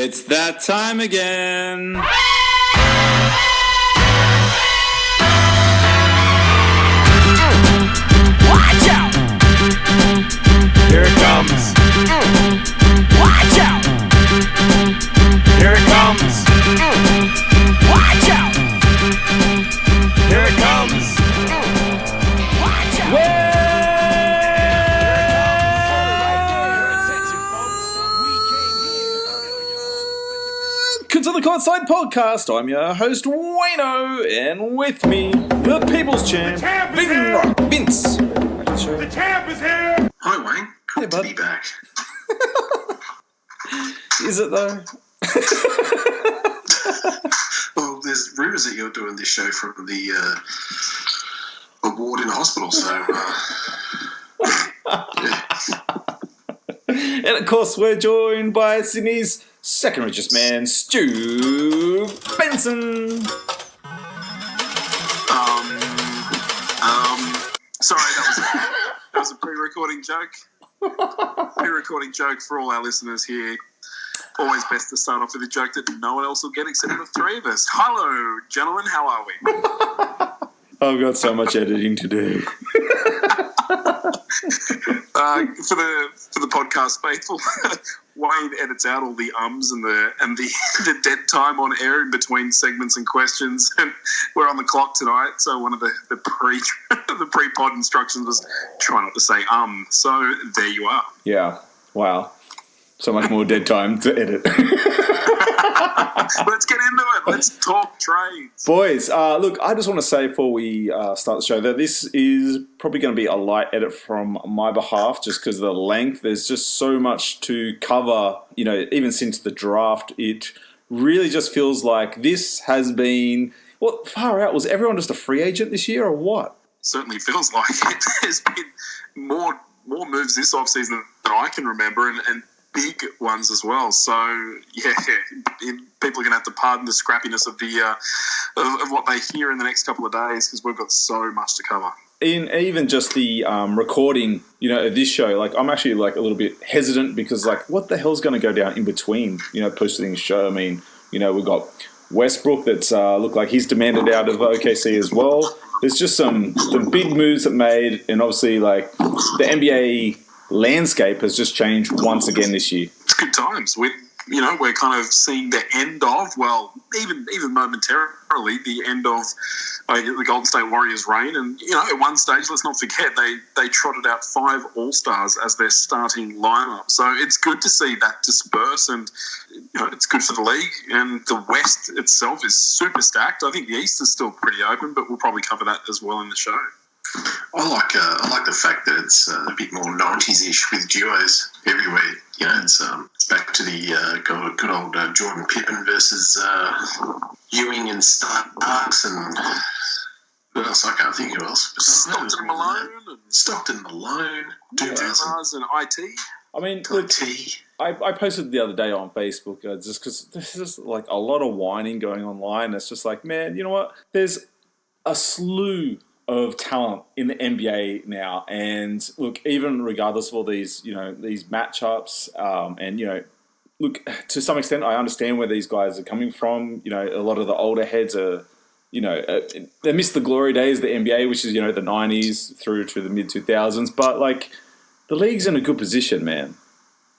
It's that time again. Watch out! Here it comes. Watch out! Here it comes. Watch out! Here it comes. Watch out! Welcome to the COURTSIDE Podcast. I'm your host, Wayno, and with me, the People's Champ, Vince. The champ is here! Hi, Wayne. Good to bud. be back. Is it though? Well, there's rumours that you're doing this show from the award in the hospital, so... yeah. And of course, we're joined by Sydney's second richest man, Stu Benson. Sorry, that was a pre-recording joke. Pre-recording joke for all our listeners here. Always best to start off with a joke that no one else will get except the three of us. Hello, gentlemen. How are we? I've got so much editing to do. For the podcast faithful, Wayne edits out all the ums and the dead time on air in between segments and questions, and we're on the clock tonight. So one of the pre-pod instructions was try not to say So there you are. Yeah. Wow. So much more dead time to edit. Let's get into it. Let's talk trades. Boys, look, I just want to say before we start the show that this is probably going to be a light edit from my behalf just because of the length. There's just so much to cover, even since the draft. It really just feels like this has been, far out. Was everyone just a free agent this year or what? Certainly feels like it. There's been more moves this offseason than I can remember, and big ones as well. So yeah, people are going to have to pardon the scrappiness of the of what they hear in the next couple of days because we've got so much to cover. In even just the recording, of this show, I'm actually a little bit hesitant because what the hell's going to go down in between, posting the show? I mean, we've got Westbrook that's looked like he's demanded out of OKC as well. There's just some big moves that made, and obviously the NBA landscape has just changed once again this year. It's good times. We're kind of seeing the end of, even momentarily, the end of the Golden State Warriors' reign. And, at one stage, let's not forget, they trotted out 5 All-Stars as their starting lineup. So it's good to see that disperse, and, it's good for the league. And the West itself is super stacked. I think the East is still pretty open, but we'll probably cover that as well in the show. I like the fact that it's a bit more 90s-ish with duos everywhere. It's back to the good old Jordan Pippen versus Ewing and Starks and who else? I can't think who else. Stockton Malone. Dumars and IT. I mean, look, I posted the other day on Facebook just because there's just a lot of whining going online. It's just man, you know what? There's a slew of talent in the NBA now, and look, even regardless of all these, these matchups, and look, to some extent, I understand where these guys are coming from. A lot of the older heads are, they missed the glory days of the NBA, which is the 90s through to the mid 2000s. But the league's in a good position, man.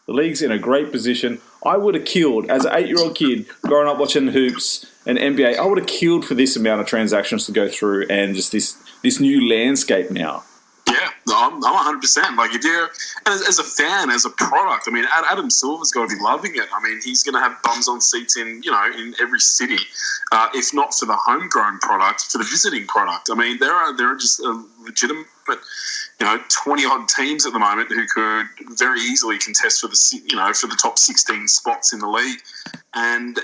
The league's in a great position. I would have killed, as an 8-year-old kid growing up watching hoops and NBA, I would have killed for this amount of transactions to go through and just this new landscape now. Yeah, I'm 100%. If you're, as a fan, as a product, I mean, Adam Silver's got to be loving it. I mean, he's going to have bums on seats in every city, if not for the homegrown product, for the visiting product. I mean, there are just a legitimate 20-odd teams at the moment who could very easily contest for the top 16 spots in the league. And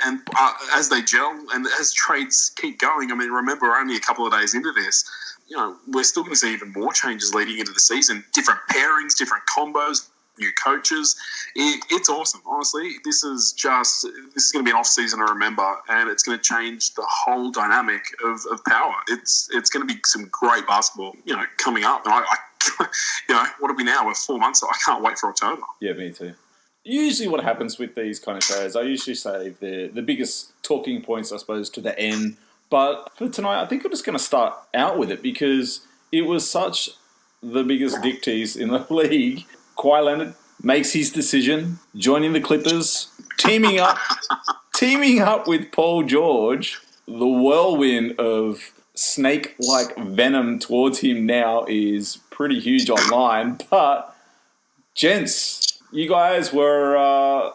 as they gel and as trades keep going, I mean, remember, we're only a couple of days into this. We're still going to see even more changes leading into the season. Different pairings, different combos, new coaches. It's awesome. Honestly, this is going to be an off season to remember, and it's going to change the whole dynamic of power. It's going to be some great basketball, coming up. And I what are we now? We're 4 months. So I can't wait for October. Yeah, me too. usually what happens with these kind of shows, I usually save the biggest talking points, I suppose, to the end. But for tonight, I think I'm just going to start out with it because it was such the biggest dick tease in the league. Kawhi Leonard makes his decision, joining the Clippers, teaming up with Paul George. The whirlwind of snake-like venom towards him now is pretty huge online. But, gents, you guys were...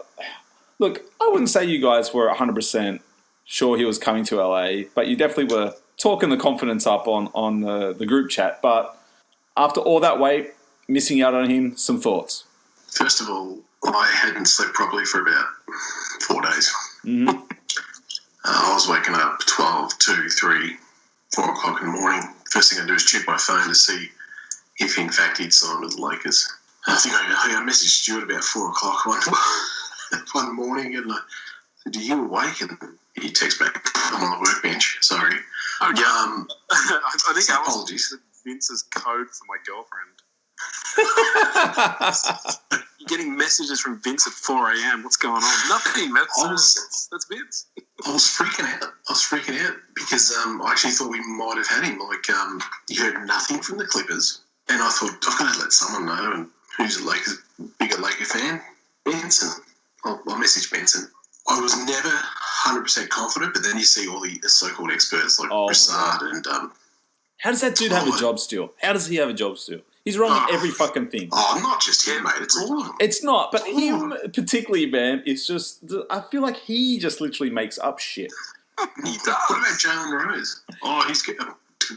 look, I wouldn't say you guys were 100% sure he was coming to LA, but you definitely were talking the confidence up on the group chat. But after all that wait, missing out on him, some thoughts? First of all, I hadn't slept properly for about 4 days. Mm-hmm. I was waking up 12, 2, 3, 4 o'clock in the morning. First thing I do is check my phone to see if, in fact, he'd signed with the Lakers. I think I messaged Stuart about 4 o'clock one morning, and I said, "Are you awake?" And he texted back, "I'm on the workbench, sorry." Oh, yeah. I think I was apologies. Vince's code for my girlfriend. You're getting messages from Vince at 4 a.m. What's going on? Nothing. That's Vince. I was freaking out because I actually thought we might have had him. You heard nothing from the Clippers, and I thought I've got to let someone know. And who's a bigger Laker fan? Benson. I'll message Benson. I was never 100% confident, but then you see all the so-called experts like Broussard and. How does that dude have a job still? How does he have a job still? He's wrong in every fucking thing. Oh, not just him, mate. It's all of them. It's not, but him particularly, man, it's just... I feel like he just literally makes up shit. He does. What about Jalen Rose? Oh, I'm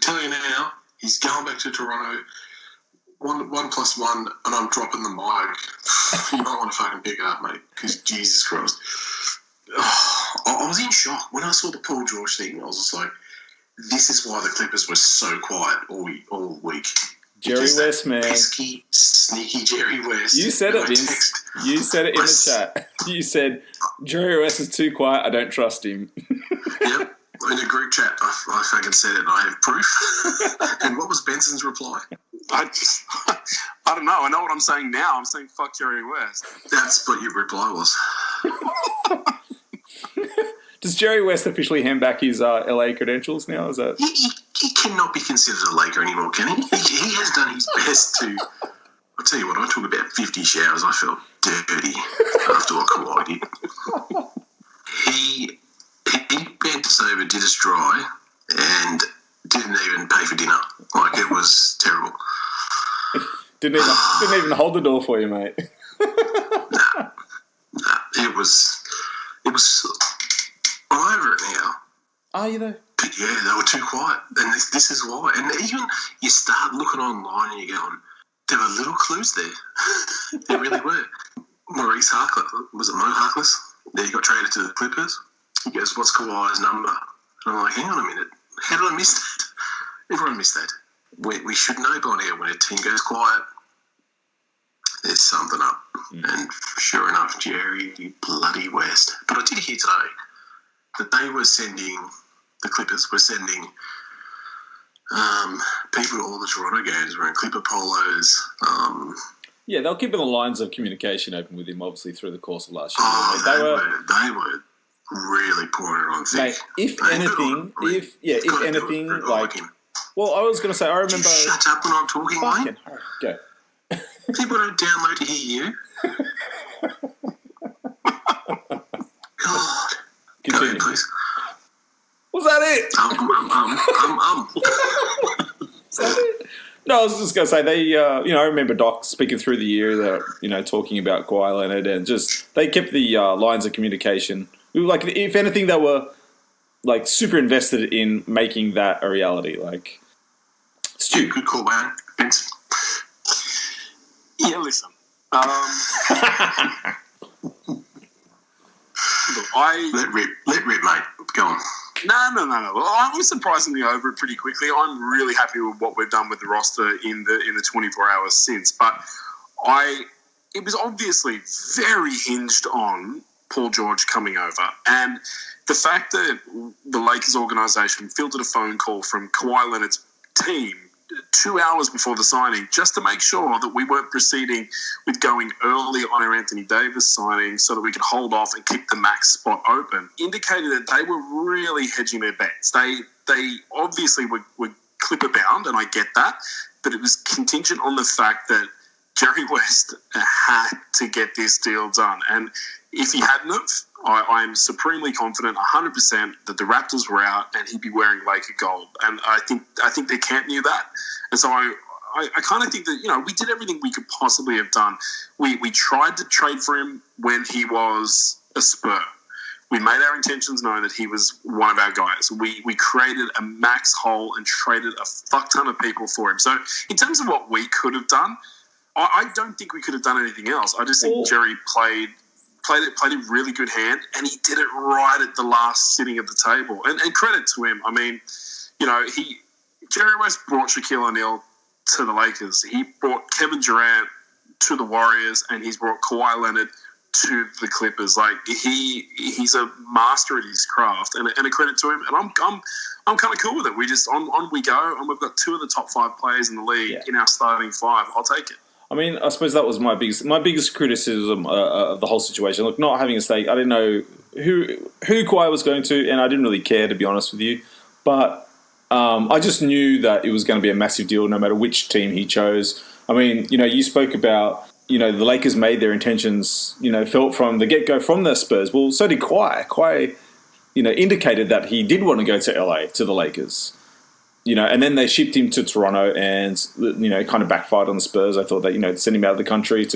telling you now, he's going back to Toronto. 1+1, and I'm dropping the mic. You might want to fucking pick it up, mate, because Jesus Christ. I was in shock. When I saw the Paul George thing, I was just like, this is why the Clippers were so quiet all week. Jerry West, man. Pesky, sneaky Jerry West. You said it, Vince. You said it in the chat. You said, Jerry West is too quiet, I don't trust him. Yep. In a group chat, I fucking said it and I have proof. And what was Benson's reply? I don't know. I know what I'm saying now. I'm saying fuck Jerry West. That's what your reply was. Does Jerry West officially hand back his LA credentials now? Is that... He cannot be considered a Laker anymore, can he? He has done his best to... I'll tell you what, I took about 50 showers. I felt dirty after what Kawhi did. He bent us over, did us dry, and didn't even pay for dinner. It was terrible. Didn't even hold the door for you, mate. Nah. It was... I'm over it now. Are you though? But yeah, they were too quiet. And this is why. And even you start looking online and you're going, there were little clues there. There really were. Maurice Harkless, was it Mo Harkless? Yeah, he got traded to the Clippers. He goes, what's Kawhi's number? And I'm like, hang on a minute. How did I miss that? Everyone missed that. We should know by now when a team goes quiet, there's something up. And sure enough, Jerry bloody West. But I did hear today that they were sending, the Clippers were sending people to all the Toronto games wearing Clipper polos. Yeah, they'll keep the lines of communication open with him, obviously, through the course of last year. Oh, they were really pouring it on thick. Mate, if anything, like... Well, I was going to say, I remember... You shut up when I'm talking, mate. Go. People don't download to hear you. God. Continue. Go, please. Was that it? Is that it? No, I was just going to say, they, I remember Doc speaking through the year, that, talking about Kawhi Leonard, and just, they kept the lines of communication. Like, if anything, they were, like, super invested in making that a reality. Like, Stu. Good call, man. Vince. Yeah, listen. Look, Let rip, mate. Go on. No. Well, I was surprisingly over it pretty quickly. I'm really happy with what we've done with the roster in the 24 hours since. But it was obviously very hinged on Paul George coming over. And the fact that the Lakers organisation fielded a phone call from Kawhi Leonard's team 2 hours before the signing, just to make sure that we weren't proceeding with going early on our Anthony Davis signing so that we could hold off and keep the max spot open, indicated that they were really hedging their bets. They obviously were clipper bound, and I get that, but it was contingent on the fact that Jerry West had to get this deal done. And if he hadn't have, I'm supremely confident 100% that the Raptors were out and he'd be wearing Laker gold. And I think their camp knew that. And so I kind of think that, we did everything we could possibly have done. We tried to trade for him when he was a Spur. We made our intentions known that he was one of our guys. We created a max hole and traded a fuck ton of people for him. So in terms of what we could have done, I don't think we could have done anything else. I just think Jerry played a really good hand, and he did it right at the last sitting at the table. And credit to him. I mean, Jerry West brought Shaquille O'Neal to the Lakers. He brought Kevin Durant to the Warriors, and he's brought Kawhi Leonard to the Clippers. Like he's a master at his craft, and a credit to him. And I'm kind of cool with it. We just on we go, and we've got 2 of the top 5 players in the league in our starting 5. I'll take it. I mean, I suppose that was my biggest criticism of the whole situation. Look, not having a stake, I didn't know who Kawhi was going to, and I didn't really care, to be honest with you. But I just knew that it was going to be a massive deal no matter which team he chose. I mean, you spoke about, the Lakers made their intentions, felt from the get-go from the Spurs. Well, so did Kawhi. Kawhi, indicated that he did want to go to LA, to the Lakers. And then they shipped him to Toronto, and kind of backfired on the Spurs. I thought that send him out of the country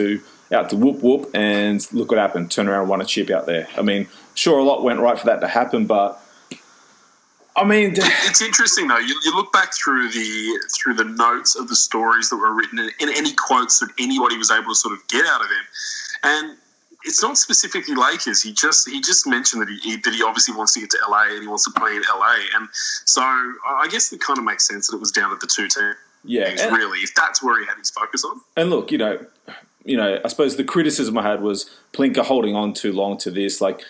out to whoop whoop, and look what happened. Turn around and won a chip out there. I mean, sure, a lot went right for that to happen, but I mean, it's interesting though. You look back through the notes of the stories that were written, and any quotes that anybody was able to sort of get out of him, and it's not specifically Lakers. He just mentioned that he obviously wants to get to LA and he wants to play in LA, and so I guess it kind of makes sense that it was down at the 2 teams. Yeah, really, if that's where he had his focus on. And look, I suppose the criticism I had was Pelinka holding on too long to this. Like,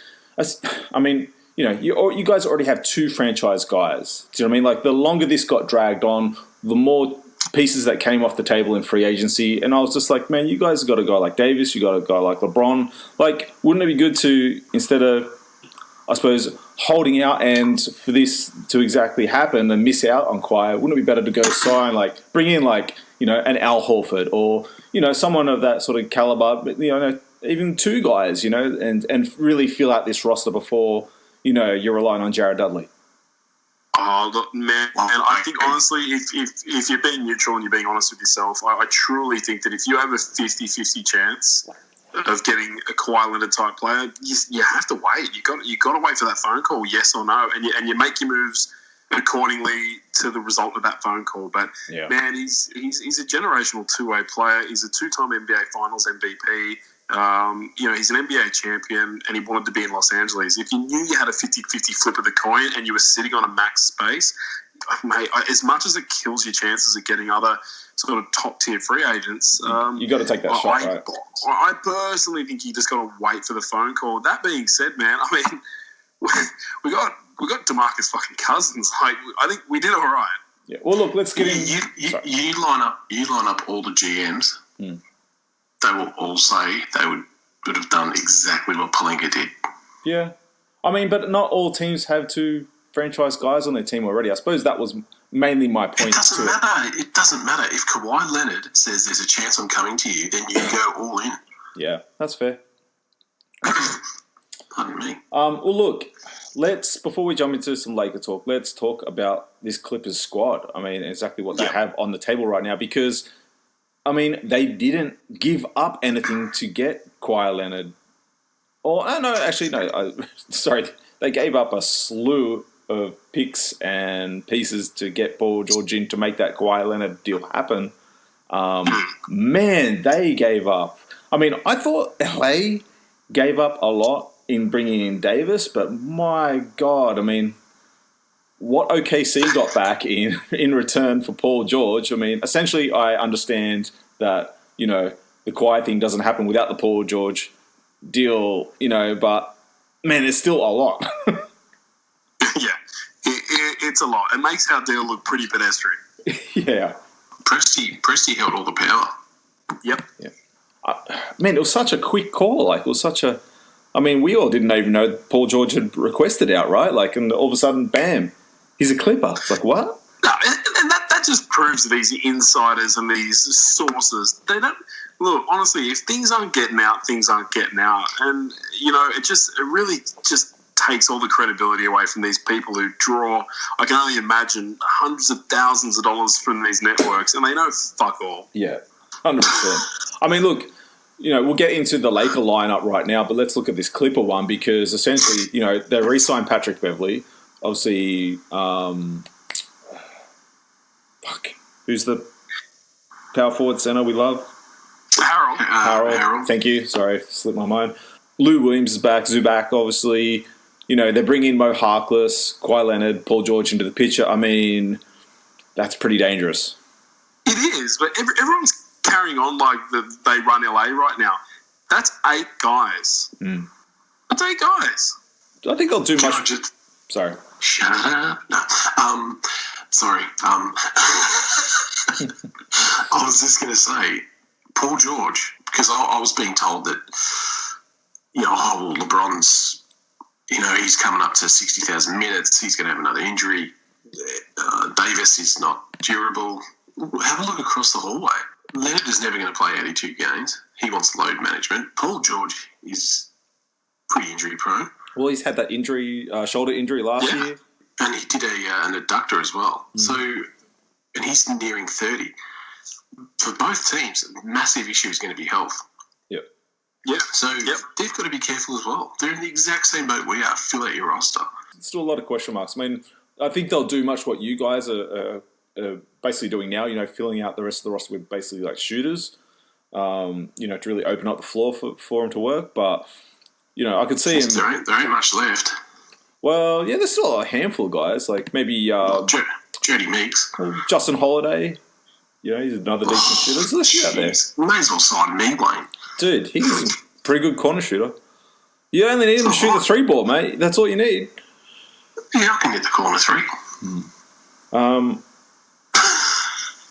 I mean, you guys already have 2 franchise guys. Do you know what I mean? Like, the longer this got dragged on, the more pieces that came off the table in free agency, and I was just like, man, you guys got a guy like Davis, you got a guy like LeBron. Like, wouldn't it be good to, instead of, I suppose, holding out and for this to exactly happen and miss out on Kawhi, wouldn't it be better to go sign, like, bring in, like, an Al Horford or, someone of that sort of caliber, but, even 2 guys, and really fill out this roster before, you're relying on Jared Dudley. Oh, look, man, and I think, honestly, if you're being neutral and you're being honest with yourself, I truly think that if you have a 50-50 chance of getting a Kawhi Leonard type player, you have to wait. You got to wait for that phone call, yes or no, and you make your moves accordingly to the result of that phone call. But man, he's a generational 2-way player. He's a 2-time NBA Finals MVP. He's an NBA champion, and he wanted to be in Los Angeles. If you knew you had a 50-50 flip of the coin and you were sitting on a max space, mate, as much as it kills your chances of getting other sort of top-tier free agents, you got to take that shot, right? I personally think you just got to wait for the phone call. That being said, man, I mean, we got DeMarcus fucking Cousins. Like, I think we did all right. Yeah. Well, look, let's get in. You line up all the GMs. They will all say they would have done exactly what Pelinka did. Yeah. I mean, but not all teams have 2 franchise guys on their team already. I suppose that was mainly my point. It doesn't matter. It doesn't matter. If Kawhi Leonard says there's a chance I'm coming to you, then you go all in. Yeah, that's fair. Pardon me. Well, look, before we jump into some Laker talk, let's talk about this Clippers squad. I mean, exactly what they have on the table right now, because I mean, they didn't give up anything to get Kawhi Leonard. Sorry. They gave up a slew of picks and pieces to get Paul George in to make that Kawhi Leonard deal happen. Man, they gave up. I mean, I thought LA gave up a lot in bringing in Davis, but my God, I mean, what OKC got back in return for Paul George, I mean, essentially I understand that, the Kawhi thing doesn't happen without the Paul George deal, but, man, it's still a lot. Yeah, it's a lot. It makes our deal look pretty pedestrian. Yeah. Presti held all the power. Yep. Yeah. Man, it was such a quick call. Like, it was such a... I mean, we all didn't even know Paul George had requested out, right? Like, and all of a sudden, bam, he's a Clipper. It's like, what? No, and that just proves these insiders and these sources, they don't... Look, honestly, if things aren't getting out, things aren't getting out. And, you know, it really just takes all the credibility away from these people who draw, I can only imagine, hundreds of thousands of dollars from these networks, and they know fuck all. Yeah, 100%. I mean, look, you know, we'll get into the Laker lineup right now, but let's look at this Clipper one because essentially, you know, they re-signed Patrick Beverley. Obviously, who's the power forward center we love? Harold. Thank you. Sorry, slipped my mind. Lou Williams is back. Zubac, obviously. You know, they bring in Mo Harkless, Kawhi Leonard, Paul George into the picture. I mean, that's pretty dangerous. It is, but everyone's carrying on like they run LA right now. That's 8 guys. Mm. That's 8 guys. I think they'll do much. Sorry. Shut up. No. Sorry. I was just going to say, Paul George, because I was being told that, you know, LeBron's, you know, he's coming up to 60,000 minutes. He's going to have another injury. Davis is not durable. Have a look across the hallway. Leonard is never going to play 82 games. He wants load management. Paul George is pretty injury prone. Well, he's had that injury, shoulder injury last year. And he did an adductor as well. Mm. So, and he's nearing 30. For both teams, a massive issue is going to be health. Yep. Yeah. So they've got to be careful as well. They're in the exact same boat we are. Fill out your roster. Still a lot of question marks. I mean, I think they'll do much what you guys are basically doing now. You know, filling out the rest of the roster with basically like shooters. You know, to really open up the floor for them to work. But you know, I could see him. There ain't much left. Well, yeah, there's still a handful of guys. Like maybe Jody Meeks, Justin Holiday. You know, he's another decent shooter. There's a shit out there. May as well sign me, Blaine. Dude, he's a pretty good corner shooter. You only need him to shoot the 3-ball, mate. That's all you need. Yeah, I can get the corner 3.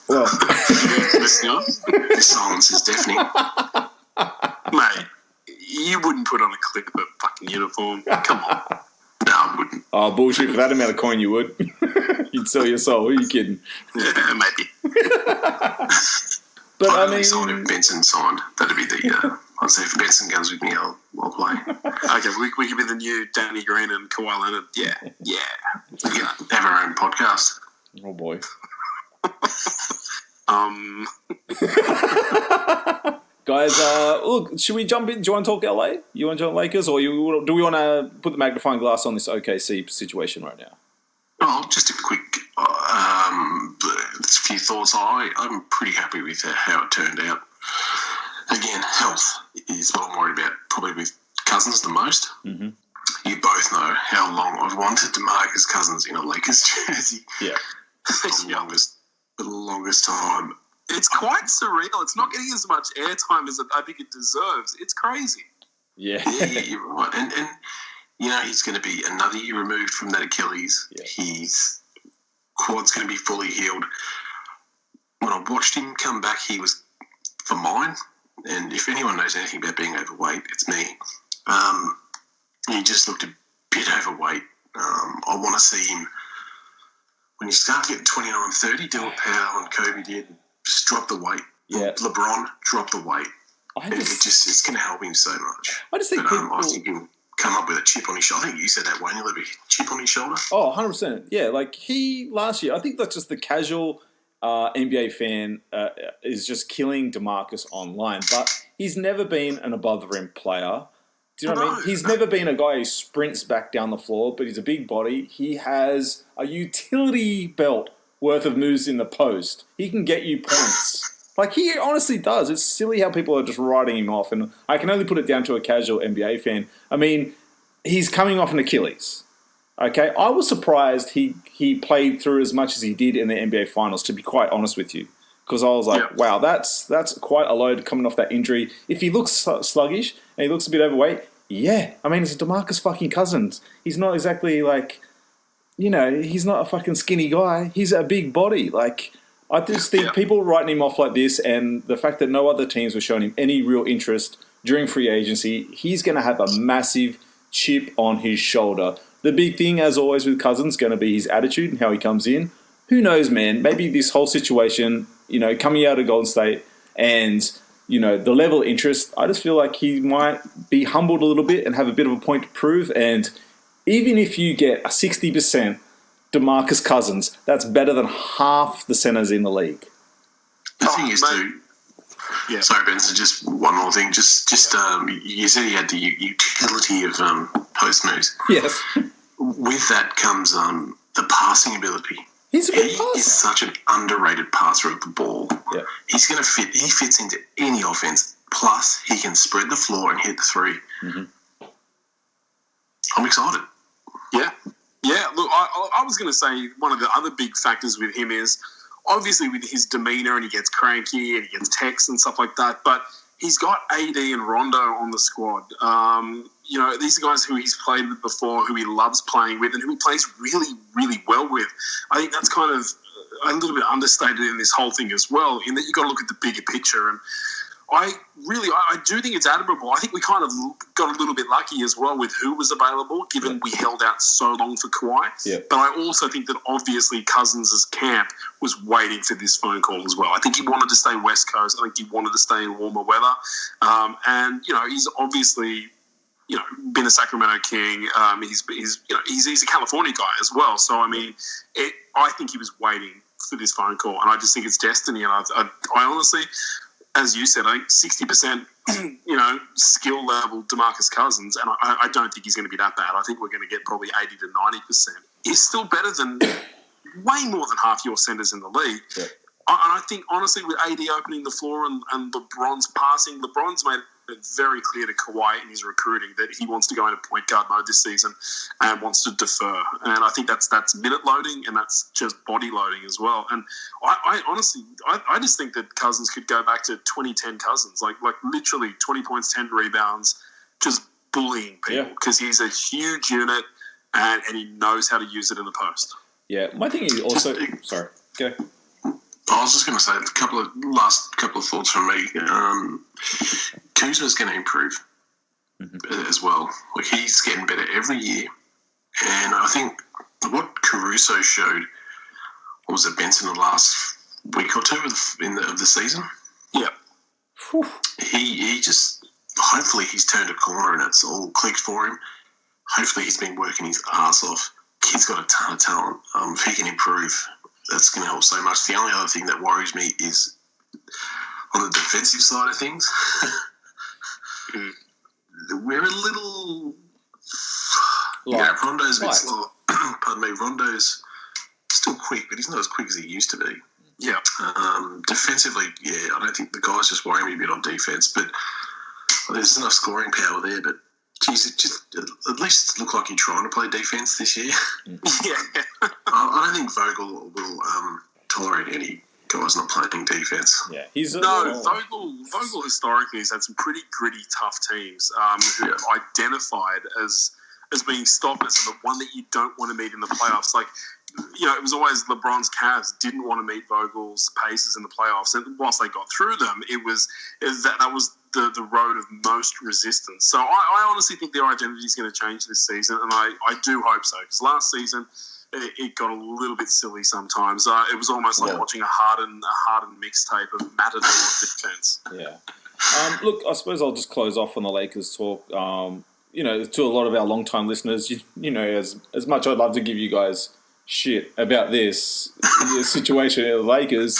Well, the silence is deafening. Mate, you wouldn't put on a Clipper fucking uniform. Come on. No, I wouldn't. Oh, bullshit. For that amount of coin, you would. You'd sell your soul. Who are you kidding? Yeah, maybe. But I mean... Signed if Benson signed. That'd be the... I'd say if Benson comes with me, I'll play. Okay, we could be the new Danny Green and Kawhi Leonard. Yeah. We can have our own podcast. Oh, boy. Guys, look, should we jump in? Do you want to talk LA? You want to talk Lakers? Or do we want to put the magnifying glass on this OKC situation right now? Oh, just a quick few thoughts. I'm pretty happy with how it turned out. Again, health is what I'm worried about, probably with Cousins the most. Mm-hmm. You both know how long I've wanted DeMarcus Cousins in a Lakers jersey. Yeah. For the longest time. It's quite surreal. It's not getting as much airtime as I think it deserves. It's crazy. Yeah. Yeah, you're right. And you know, he's going to be another year removed from that Achilles. Yeah. His quad's going to be fully healed. When I watched him come back, he was for mine. And if anyone knows anything about being overweight, it's me. He just looked a bit overweight. I want to see him, when you start to get 29-30, do what Powell and Kobe did, just drop the weight. Yeah. LeBron, drop the weight. It's going to help him so much. I just think I think he'll come up with a chip on his shoulder. I think you said that, Wayne. He'll have a chip on his shoulder. Oh, 100%. Yeah, like last year, I think that's just the casual NBA fan is just killing DeMarcus online. But he's never been an above-the-rim player. Do you know what I mean? He's never been a guy who sprints back down the floor, but he's a big body. He has a utility belt worth of moves in the post. He can get you points. Like, he honestly does. It's silly how people are just writing him off, and I can only put it down to a casual NBA fan. I mean, he's coming off an Achilles. Okay? I was surprised he played through as much as he did in the NBA Finals, to be quite honest with you. Because I was like, wow, that's quite a load coming off that injury. If he looks sluggish and he looks a bit overweight, yeah. I mean, it's DeMarcus fucking Cousins. He's not exactly like, you know, he's not a fucking skinny guy. He's a big body. Like, I just think people writing him off like this, and the fact that no other teams were showing him any real interest during free agency, he's going to have a massive chip on his shoulder. The big thing, as always with Cousins, is going to be his attitude and how he comes in. Who knows, man? Maybe this whole situation, coming out of Golden State and, the level of interest, I just feel like he might be humbled a little bit and have a bit of a point to prove. And even if you get a 60% DeMarcus Cousins, that's better than half the centers in the league. The thing is, too... Yeah. Sorry, Ben, so just one more thing. Just you said he had the utility of post moves. Yes. With that comes the passing ability. He's a good passer. He's such an underrated passer of the ball. Yeah. He's going to fit. He fits into any offense. Plus, he can spread the floor and hit the three. Mm-hmm. I'm excited. Yeah. Yeah, look, I was going to say one of the other big factors with him is obviously with his demeanour, and he gets cranky and he gets texts and stuff like that, but he's got AD and Rondo on the squad. These are guys who he's played with before, who he loves playing with, and who he plays really, really well with. I think that's kind of a little bit understated in this whole thing as well, in that you've got to look at the bigger picture. And I do think it's admirable. I think we kind of got a little bit lucky as well with who was available, given we held out so long for Kawhi. Yeah. But I also think that obviously Cousins' camp was waiting for this phone call as well. I think he wanted to stay West Coast. I think he wanted to stay in warmer weather. He's obviously, been a Sacramento King. He's a California guy as well. So, I think he was waiting for this phone call, and I just think it's destiny. And I honestly... As you said, I think 60%, skill level DeMarcus Cousins, and I don't think he's going to be that bad. I think we're going to get probably 80 to 90%. He's still better than way more than half your centers in the league. Yeah. And I think, honestly, with AD opening the floor and LeBron's passing, LeBron's made it very clear to Kawhi in his recruiting that he wants to go into point guard mode this season and wants to defer. And I think that's minute loading, and that's just body loading as well. And I honestly just think that Cousins could go back to 2010 Cousins, like literally 20 points, 10 rebounds, just bullying people, because he's a huge unit and he knows how to use it in the post. Yeah, my thing is also... Sorry, go. I was just going to say last couple of thoughts from me. Kuzma's going to improve as well. Like, he's getting better every year, and I think what Caruso showed, what was it, Benson, the last week or two of the season? Yeah. Whew. He just, hopefully he's turned a corner and it's all clicked for him. Hopefully he's been working his ass off. Kid's got a ton of talent. If he can improve, that's going to help so much. The only other thing that worries me is on the defensive side of things. We're a little... Rondo's a bit slow. Pardon me, Rondo's still quick, but he's not as quick as he used to be. Yeah. Defensively, I don't think the guys just worry me a bit on defense, but there's enough scoring power there, but geez, it just at least look like you're trying to play defense this year. Yeah. I don't think Vogel will tolerate any guys not playing defense. Yeah, Vogel historically has had some pretty gritty, tough teams who have identified as being stoppers and the one that you don't want to meet in the playoffs. Like, it was always LeBron's Cavs didn't want to meet Vogel's paces in the playoffs, and whilst they got through them, that was the road of most resistance. So I honestly think their identity is going to change this season, and I do hope so, because last season it got a little bit silly sometimes. It was almost like watching a Harden mixtape of Matador defense. Yeah. Look, I suppose I'll just close off on the Lakers talk. To a lot of our long-time listeners, as much I'd love to give you guys shit about this situation in the Lakers,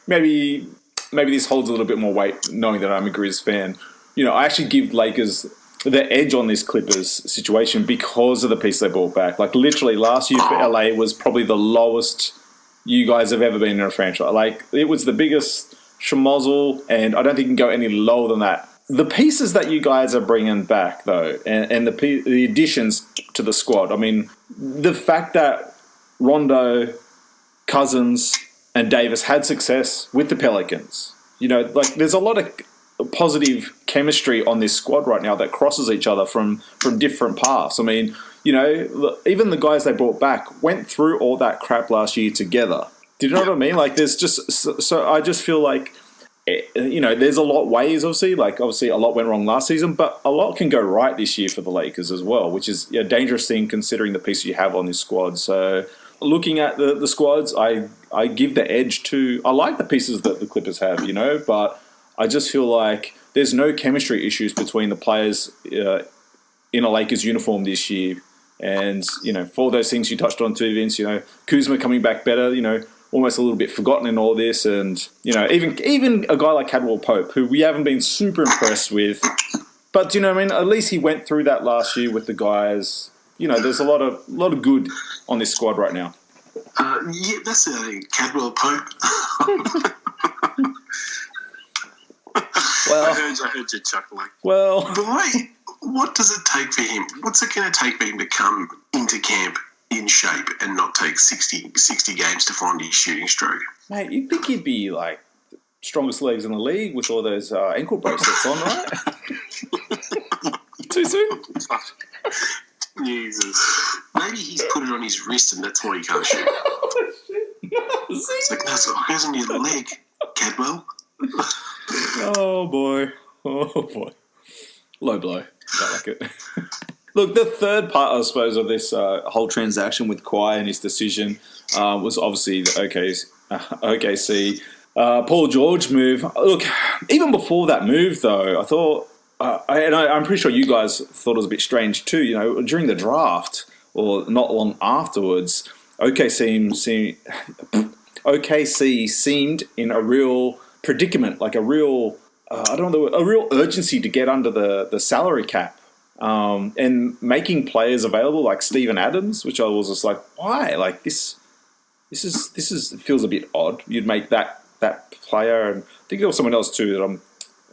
maybe this holds a little bit more weight knowing that I'm a Grizz fan. I actually give Lakers the edge on this Clippers situation because of the piece they brought back. Like, literally last year for LA was probably the lowest you guys have ever been in a franchise. Like, it was the biggest schmozzle, and I don't think you can go any lower than that. The pieces that you guys are bringing back, though, and the additions to the squad, I mean, the fact that Rondo, Cousins, and Davis had success with the Pelicans, there's a lot of positive chemistry on this squad right now that crosses each other from different paths. I mean, even the guys they brought back went through all that crap last year together. Do you know what I mean? Like, there's just so I just feel like, there's a lot of ways. Obviously, a lot went wrong last season, but a lot can go right this year for the Lakers as well, which is a dangerous thing considering the pieces you have on this squad. So, looking at the squads, I give the edge to. I like the pieces that the Clippers have, but I just feel like there's no chemistry issues between the players in a Lakers uniform this year. And, for all those things you touched on too, Vince, Kuzma coming back better, almost a little bit forgotten in all this. And, even a guy like Cadwell Pope, who we haven't been super impressed with. But, at least he went through that last year with the guys. There's a lot of good on this squad right now. Yeah, that's the thing. Cadwell Pope. Well, I heard you chuckling. Well, why? What does it take for him? What's it going to take for him to come into camp in shape and not take 60 games to find his shooting stroke? Mate, you'd think he'd be like the strongest legs in the league with all those ankle bracelets on, right? Too soon? Jesus. Maybe he's put it on his wrist and that's why he can't shoot. Oh, shit. No, It's like, that's what goes on your leg, Cadwell. Oh, boy. Low blow. I like it. Look, the third part, I suppose, of this whole transaction with Kawhi and his decision was obviously the OKC Paul George move. Look, even before that move, though, I thought, I'm pretty sure you guys thought it was a bit strange too. During the draft or not long afterwards, OKC seemed in a real predicament, like a real, a real urgency to get under the salary cap. And making players available like Steven Adams, which I was just like, why? Like this feels a bit odd. You'd make that player, and I think there was someone else too that I'm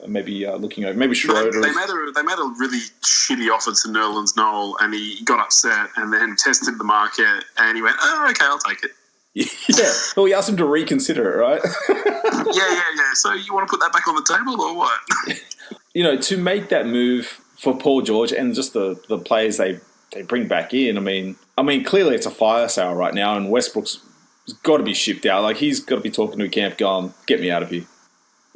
maybe looking over. Maybe Schroeder. They made a really shitty offer to Nerlens Noel, and he got upset, and then tested the market, and he went, "Oh, okay, I'll take it." Yeah. Well, we asked him to reconsider it, right? Yeah. So you want to put that back on the table, or what? To make that move for Paul George and just the players they bring back in. I mean, clearly it's a fire sale right now, and Westbrook's got to be shipped out. Like, he's got to be talking to camp, going, "Get me out of here."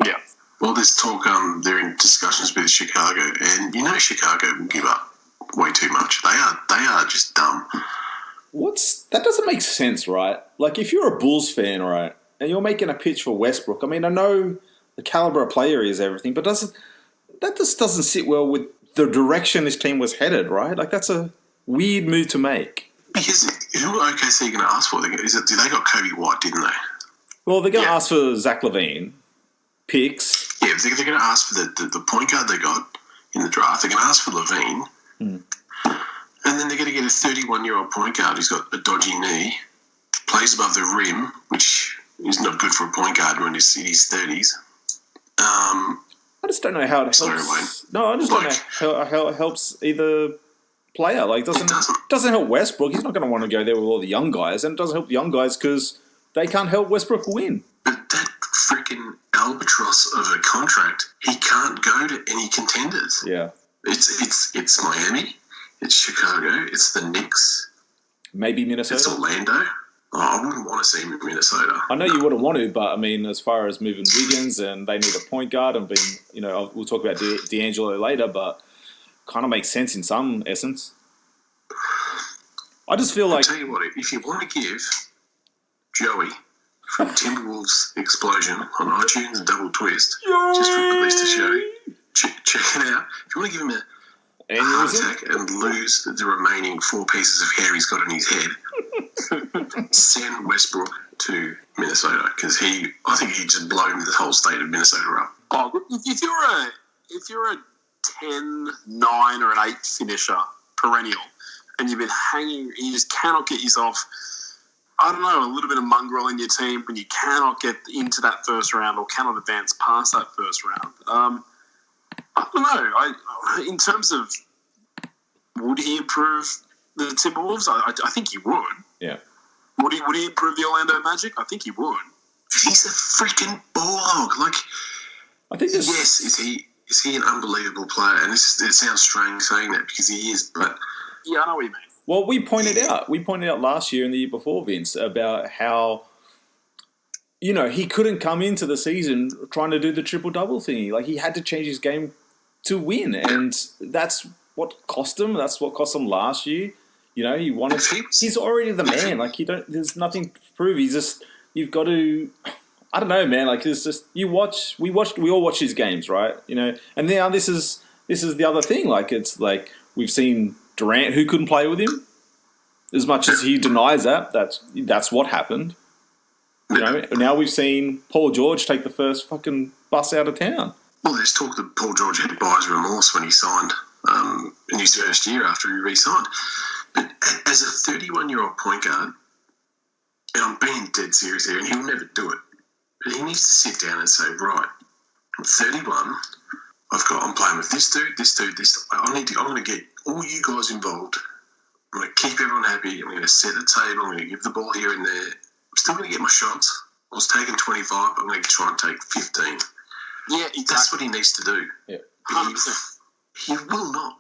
Yeah. Well, there's talk. They're in discussions with Chicago, and Chicago will give up way too much. They are just dumb. That doesn't make sense, right? Like, if you're a Bulls fan, right, and you're making a pitch for Westbrook, I mean, I know the caliber of player is everything, but that just doesn't sit well with the direction this team was headed, right? Like, that's a weird move to make. Because who are OKC going to ask for? They got Kobe White, didn't they? Well, they're going to ask for Zach LaVine, picks. Yeah, they're going to ask for the point guard they got in the draft. They're going to ask for LaVine. And then they're going to get a 31-year-old point guard who's got a dodgy knee, plays above the rim, which is not good for a point guard when he's in his 30s. I just don't know how it helps. Sorry, Wayne. No, I just don't know how it helps either player. Like, it doesn't help Westbrook. He's not going to want to go there with all the young guys, and it doesn't help the young guys because they can't help Westbrook win. But that freaking albatross of a contract, he can't go to any contenders. Yeah. It's Miami, it's Chicago, it's the Knicks. Maybe Minnesota. It's Orlando. Oh, I wouldn't want to see him in Minnesota. I know you wouldn't want to, but I mean, as far as moving Wiggins and they need a point guard and we'll talk about D'Angelo later, but kind of makes sense in some essence. I just feel like... I'll tell you what, if you want to give Joey from Timberwolves Explosion on iTunes and Double Twist, just for release the show, check it out. If you want to give him a heart attack and lose the remaining 4 pieces of hair he's got in his head, send Westbrook to Minnesota because I think he just blown the whole state of Minnesota up. Oh, if you're a 10, 9 or an 8 finisher perennial, and you've been hanging, you just cannot get yourself, I don't know, a little bit of mongrel in your team when you cannot get into that first round or cannot advance past that first round. I don't know. In terms of would he improve the Timberwolves? I think he would. Yeah. Would he improve the Orlando Magic? I think he would. He's a freaking bulldog. Like, I think yes, is he an unbelievable player? And it sounds strange saying that because he is, but yeah, I know what you mean. Well, we pointed out last year and the year before, Vince, about how you know, he couldn't come into the season trying to do the triple-double thingy. Like, he had to change his game to win, and that's what cost him. That's what cost him last year. You know, he's already the man. Like, there's nothing to prove. You've got to, I don't know, man. Like, it's just, we all watch his games, right? You know, and now this is the other thing. Like, it's like, we've seen Durant, who couldn't play with him. As much as he denies that's what happened. You know, now we've seen Paul George take the first fucking bus out of town. Well, there's talk that Paul George had buyer's remorse when he signed in his first year after he re-signed. But as a 31-year-old point guard, and I'm being dead serious here, and he'll never do it, but he needs to sit down and say, right, I'm 31, I'm playing with this dude. I'm going to get all you guys involved. I'm going to keep everyone happy. I'm going to set the table. I'm going to give the ball here and there. I'm still going to get my shots. I was taking 25. I'm going to try and take 15. Yeah, exactly. That's what he needs to do. Yeah, 100%. He will not.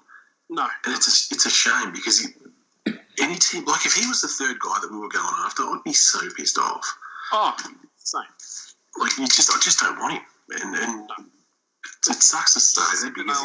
No. And it's a shame because any team, like if he was the third guy that we were going after, I'd be so pissed off. Oh, same. Like I just don't want him. And it sucks to say that because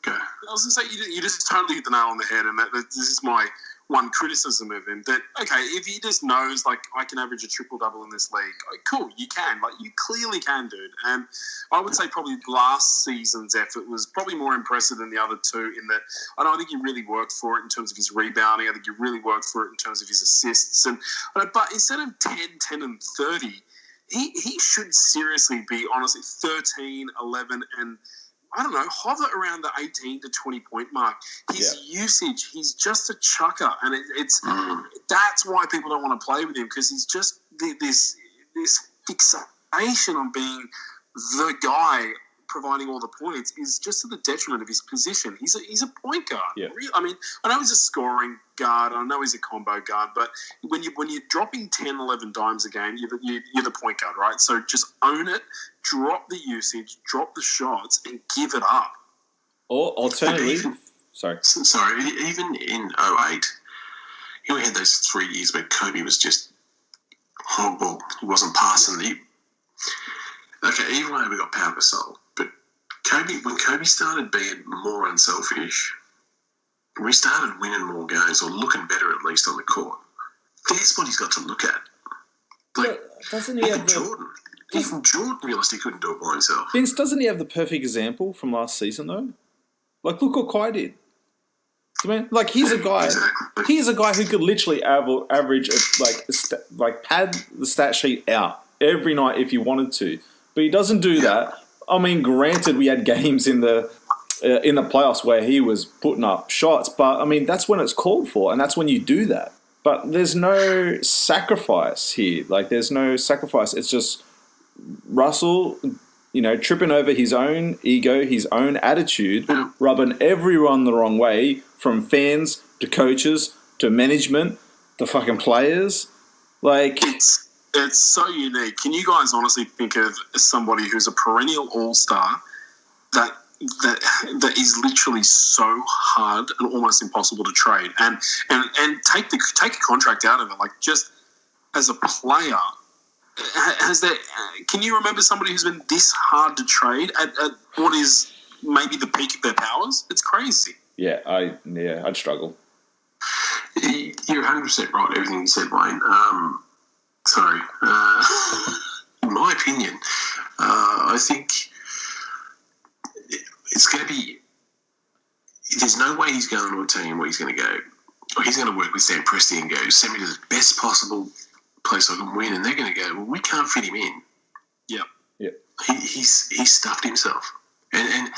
go. I was going to say, you just totally hit the nail on the head, and this is my one criticism of him, that, okay, if he just knows, like, I can average a triple-double in this league, cool, you can. Like, you clearly can, dude. And I would say probably last season's effort was probably more impressive than the other two in that I think he really worked for it in terms of his rebounding. I think he really worked for it in terms of his assists. But instead of 10, and 30, he should seriously be, honestly, 13, 11, and I don't know, hover around the 18 to 20 point mark. His usage, he's just a chucker, and that's why people don't want to play with him, because he's just this fixation on being the guy providing all the points is just to the detriment of his position. He's a point guard. Yeah. I mean, I know he's a scoring guard. I know he's a combo guard, but when you're dropping 10, 11 dimes a game, you're the point guard, right? So just own it, drop the usage, drop the shots, and give it up. Or alternatively, sorry, even in 08, we had those 3 years where Kobe was just horrible. He wasn't passing the. Okay, even when we got Pau Gasol, but when Kobe started being more unselfish, we started winning more games, or looking better at least on the court. That's what he's got to look at. Like, doesn't he have even Jordan realised he couldn't do it by himself. Vince, doesn't he have the perfect example from last season though? Like, look what Kawhi did. I mean, like, he's a guy. Exactly. He's a guy who could literally average pad the stat sheet out every night if he wanted to. But he doesn't do that. I mean, granted, we had games in the playoffs where he was putting up shots, but I mean, that's when it's called for, and that's when you do that. But there's no sacrifice here. Like, there's no sacrifice. It's just Russell, you know, tripping over his own ego, his own attitude, rubbing everyone the wrong way, from fans to coaches to management to fucking players. Like, It's so unique. Can you guys honestly think of somebody who's a perennial all-star that is literally so hard and almost impossible to trade, and take a contract out of it? Like, just as a player, can you remember somebody who's been this hard to trade at what is maybe the peak of their powers? It's crazy. Yeah, I'd struggle. You're 100% right. Everything you said, Wayne. Sorry. In my opinion, I think it's going to be. There's no way he's going to a team where he's going to go, or he's going to work with Sam Presti and go, send me to the best possible place I can win, and they're going to go, well, we can't fit him in. Yeah. He's stuffed himself, and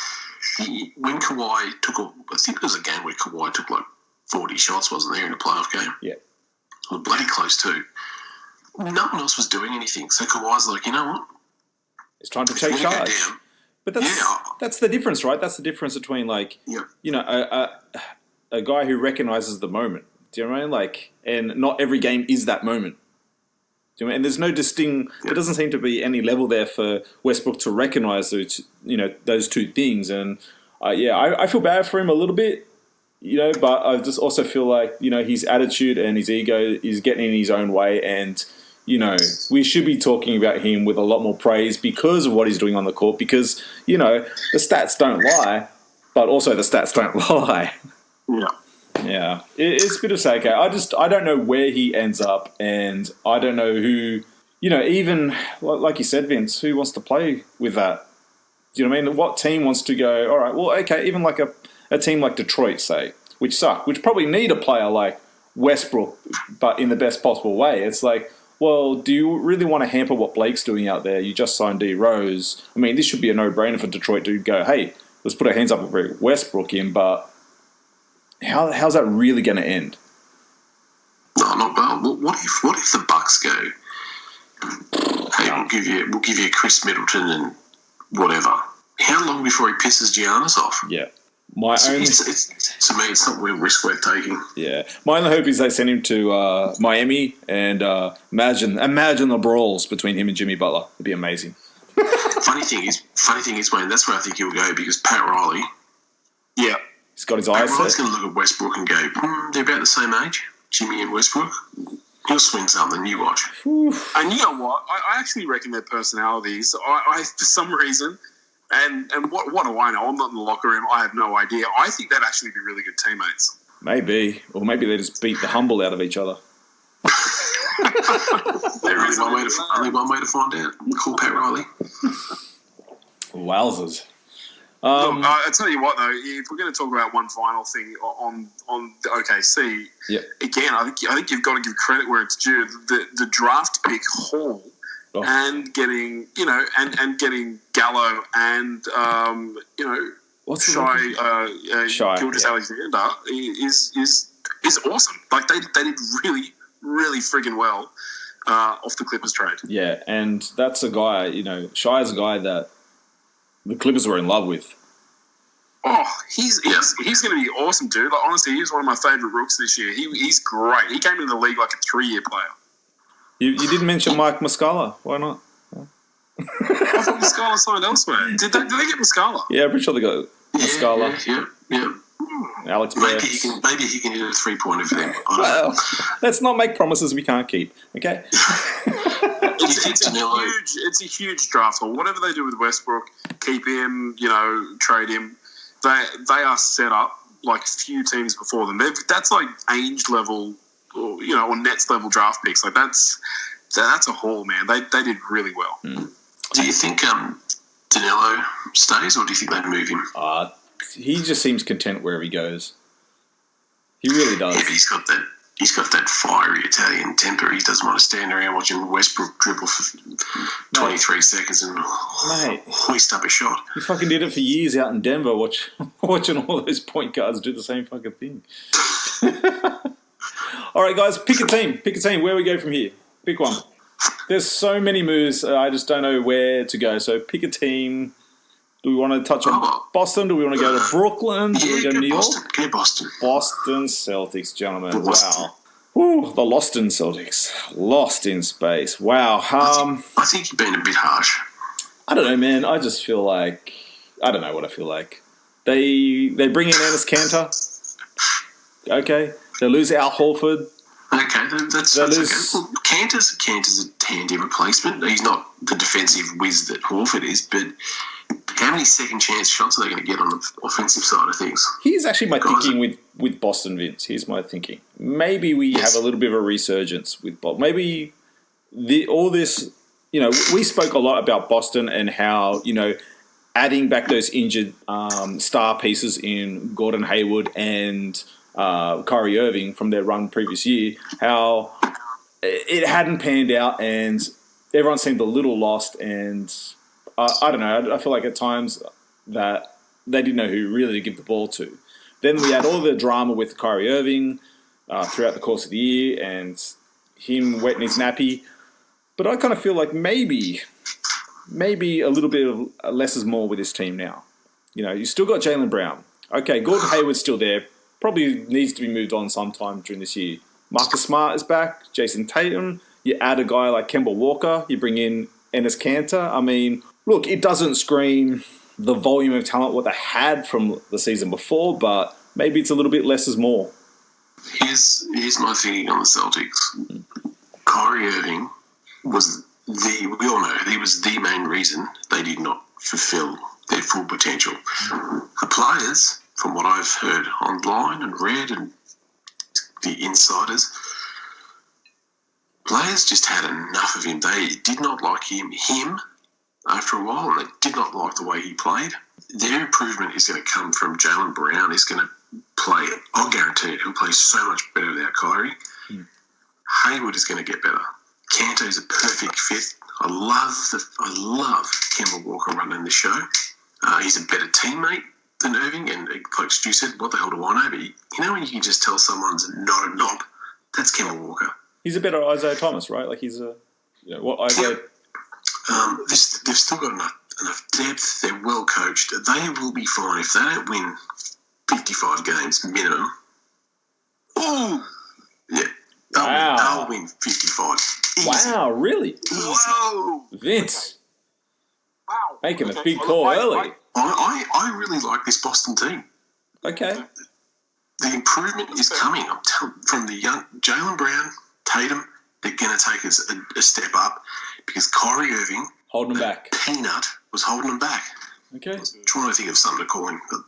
when Kawhi took, I think it was a game where Kawhi took like 40 shots, wasn't there, in a playoff game? Yeah. Well, bloody close too. No one else was doing anything, so Kawhi's like, you know what? It's time to take charge. But that's the difference, right? That's the difference between, like, you know, a guy who recognizes the moment. Do you know what I mean? Like, and not every game is that moment. Do you know what I mean? And there's no there doesn't seem to be any level there for Westbrook to recognize those two things. And I feel bad for him a little bit, you know, but I just also feel like, you know, his attitude and his ego is getting in his own way, and we should be talking about him with a lot more praise because of what he's doing on the court. Because the stats don't lie, but also the stats don't lie. Yeah. Yeah, it's a bit of sake. I don't know where he ends up, and I don't know who, even like you said, Vince, who wants to play with that? Do you know what I mean? What team wants to go, all right, well, okay, even like a team like Detroit, say, which suck, which probably need a player like Westbrook, but in the best possible way. It's like, well, do you really want to hamper what Blake's doing out there? You just signed D. Rose. I mean, this should be a no-brainer for Detroit to go, hey, let's put our hands up and bring Westbrook in, but how's that really going to end? No, not bad. What if the Bucks go, hey, we'll give you Chris Middleton and whatever. How long before he pisses Giannis off? Yeah. To me, it's not real risk worth taking. Yeah. My only hope is they send him to Miami and imagine the brawls between him and Jimmy Butler. It'd be amazing. Funny thing is, Wayne, that's where I think he'll go because Pat Riley. Yeah. He's got his eyes set. Riley's going to look at Westbrook and go, they're about the same age, Jimmy and Westbrook. He'll swing something, you watch. And you know what? I actually reckon their personalities, I for some reason, and what do I know? I'm not in the locker room. I have no idea. I think they'd actually be really good teammates. Maybe. Or maybe they just beat the humble out of each other. There is only one way to find out. Call Pat Riley. Wowzers. Look, I tell you what, though, if we're going to talk about one final thing on the OKC, again, I think you've got to give credit where it's due. The draft pick haul and getting and getting Gallo and Shai Gilgeous Alexander is awesome. Like they did really, really friggin' well off the Clippers trade. Yeah, and that's a guy. Shai's a guy that the Clippers were in love with. Oh, he's going to be awesome, dude. Like, honestly, he's one of my favourite rooks this year. He's great. He came into the league like a 3-year player. You didn't mention Mike Muscala. Why not? I thought Muscala signed elsewhere. Did they get Muscala? Yeah, I'm pretty sure they got Muscala. Yeah. Alex Burks. Maybe he can hit a 3-pointer for them. Well, let's not make promises we can't keep, okay? It's a huge draft haul. Whatever they do with Westbrook, keep him, trade him. They are set up like few teams before them. That's like Ainge level, or Nets level draft picks. Like that's a haul, man. They did really well. Do you think Danilo stays, or do you think they move him? He just seems content wherever he goes. He really does. Yeah, but he's got that fiery Italian temper. He doesn't want to stand around watching Westbrook dribble for 23 seconds and hoist up a shot. He fucking did it for years out in Denver, watching all those point guards do the same fucking thing. All right, guys, pick a team. Where we go from here? Pick one. There's so many moves. I just don't know where to go. So pick a team. Do we want to touch on Boston? Do we want to go to Brooklyn? Do we go to New York? Go Boston. Boston Celtics, gentlemen. Wow. Ooh, the Lost in Celtics. Lost in space. Wow. I think you've been a bit harsh. I don't know, man. I just feel like... I don't know what I feel like. They bring in Enes Kanter. Okay. They lose Al Horford. Okay, that's okay. Well, Kanter's a handy replacement. He's not the defensive whiz that Horford is, but how many second chance shots are they going to get on the offensive side of things? Here's actually my thinking with Boston, Vince. Here's my thinking. Maybe we have a little bit of a resurgence with Boston. Maybe all this, we spoke a lot about Boston and how, adding back those injured star pieces in Gordon Hayward and Kyrie Irving from their run previous year, how it hadn't panned out and everyone seemed a little lost, and I don't know, I feel like at times that they didn't know who really to give the ball to. Then we had all the drama with Kyrie Irving throughout the course of the year and him wetting his nappy, but I kind of feel like maybe a little bit of less is more with this team now. You still got Jaylen Brown. Okay, Gordon Hayward's still there. Probably needs to be moved on sometime during this year. Marcus Smart is back. Jason Tatum. You add a guy like Kemba Walker. You bring in Enes Kanter. I mean, look, it doesn't scream the volume of talent what they had from the season before, but maybe it's a little bit less is more. Here's my thinking on the Celtics. Kyrie Irving we all know he was the main reason they did not fulfill their full potential. The players, from what I've heard online and read and the insiders, players just had enough of him. They did not like him after a while, and they did not like the way he played. Their improvement is going to come from Jaylen Brown. He's going to play, I'll guarantee it, he'll play so much better without Kyrie. Hayward is going to get better. Kanto is a perfect fit. I love Kemba Walker running the show. He's a better teammate than Irving, and like Stu said, what the hell do I know? But you know when you can just tell someone's not a knob? That's Kemba Walker. He's a better Isaiah Thomas, right? Like he's a, what Isaiah? They've still got enough depth. They're well coached. They will be fine if they don't win 55 games minimum. Oh, yeah. They'll win 55. Easy. Wow, really? Whoa. Vince. Wow. Making a big call early. I really like this Boston team. Okay. The improvement is coming. I'm telling from the young Jaylen Brown, Tatum, they're going to take us a step up because Kyrie Irving, holding them back. Peanut was holding them back. Okay. I'm trying to think of something to call him. But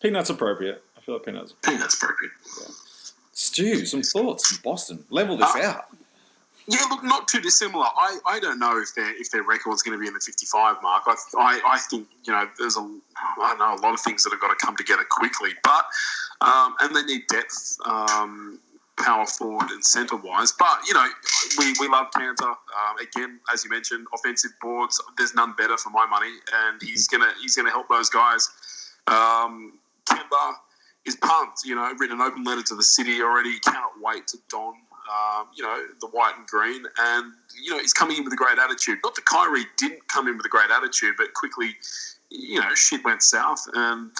Peanut's appropriate. I feel like Peanut's appropriate. Yeah. Stu, some thoughts from Boston. Level this out. Yeah, look, not too dissimilar. I don't know if their record's going to be in the 55 mark. I think there's a lot of things that have got to come together quickly, but and they need depth, power forward and centre wise. But we love Kanter. Again, as you mentioned, offensive boards. There's none better for my money, and he's gonna help those guys. Kemba is pumped. Written an open letter to the city already. Cannot wait to don. The white and green, and he's coming in with a great attitude. Not that Kyrie didn't come in with a great attitude, but quickly, shit went south, and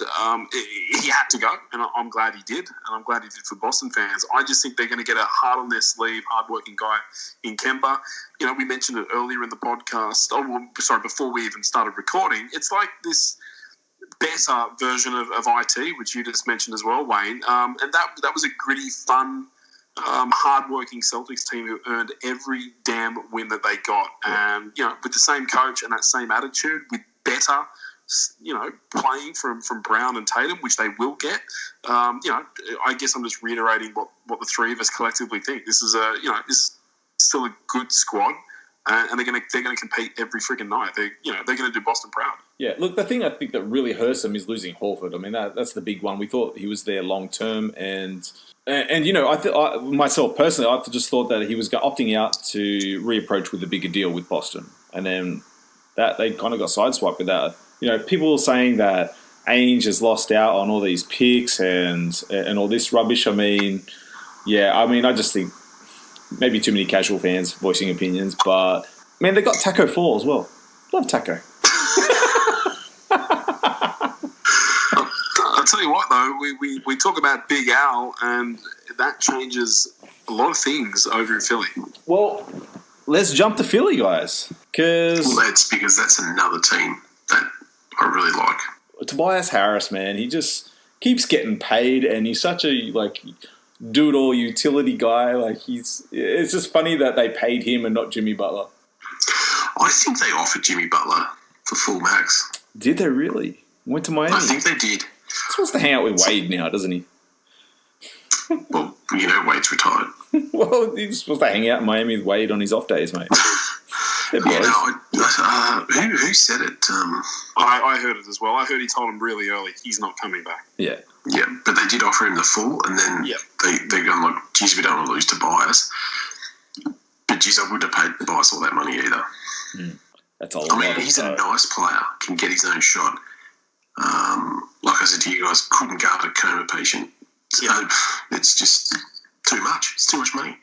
he had to go, and I'm glad he did, and I'm glad he did for Boston fans. I just think they're going to get a heart on their sleeve, hard-working guy in Kemba. We mentioned it earlier in the podcast. Before we even started recording, it's like this better version of IT, which you just mentioned as well, Wayne, and that was a gritty, fun, hard-working Celtics team who earned every damn win that they got. And, with the same coach and that same attitude, with better, playing from Brown and Tatum, which they will get, I guess I'm just reiterating what the three of us collectively think. This is this still a good squad. And they're going to compete every freaking night. They're going to do Boston proud. Yeah, look, the thing I think that really hurts them is losing Horford. I mean, that's the big one. We thought he was there long term, and I myself personally, I just thought that he was opting out to reapproach with a bigger deal with Boston, and then that they kind of got sideswiped with that. People were saying that Ainge has lost out on all these picks and all this rubbish. I mean, I just think. Maybe too many casual fans voicing opinions, but, man, they got Taco Fall as well. Love Taco. I'll tell you what, though, we talk about Big Al, and that changes a lot of things over in Philly. Well, let's jump to Philly, guys. Because that's another team that I really like. Tobias Harris, man, he just keeps getting paid, and he's such a, do-it-all utility guy. It's just funny that they paid him and not Jimmy Butler. I think they offered Jimmy Butler for full max. Did they really? Went to Miami? I think they did. He's supposed to hang out with Wade now, doesn't he? Well, Wade's retired. Well, he's supposed to hang out in Miami with Wade on his off days, mate. Who said it? I heard it as well. I heard he told him really early he's not coming back. Yeah. Yeah, but they did offer him the full, and then they're going geez, we don't want to lose Tobias. But geez, I wouldn't have paid Tobias all that money either. That's a lot. He's a nice player, can get his own shot. Like I said to you guys, couldn't guard a coma patient. So it's just too much. It's too much money.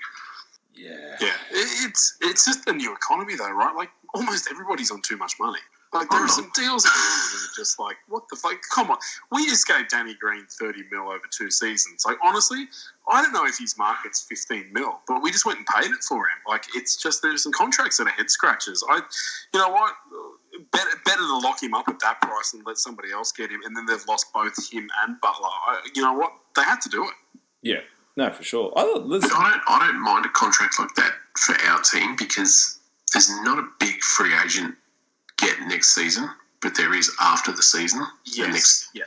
Yeah. Yeah. It's just the new economy, though, right? Almost everybody's on too much money. There are some deals that are just what the fuck? Come on. We just gave Danny Green $30 million over 2 seasons. Honestly, I don't know if his market's $15 million, but we just went and paid it for him. It's just there's some contracts that are head scratches. You know what? Better to lock him up at that price and let somebody else get him, and then they've lost both him and Butler. You know what? They had to do it. Yeah. No, for sure. I don't mind a contract like that for our team because there's not a big free agent get next season, but there is after the season. Yes. Yeah.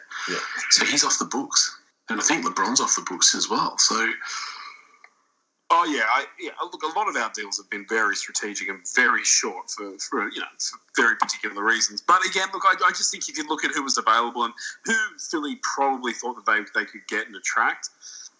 So he's off the books. And I think LeBron's off the books as well. So, look, a lot of our deals have been very strategic and very short for very particular reasons. But again, look, I just think if you look at who was available and who Philly probably thought that they could get and attract,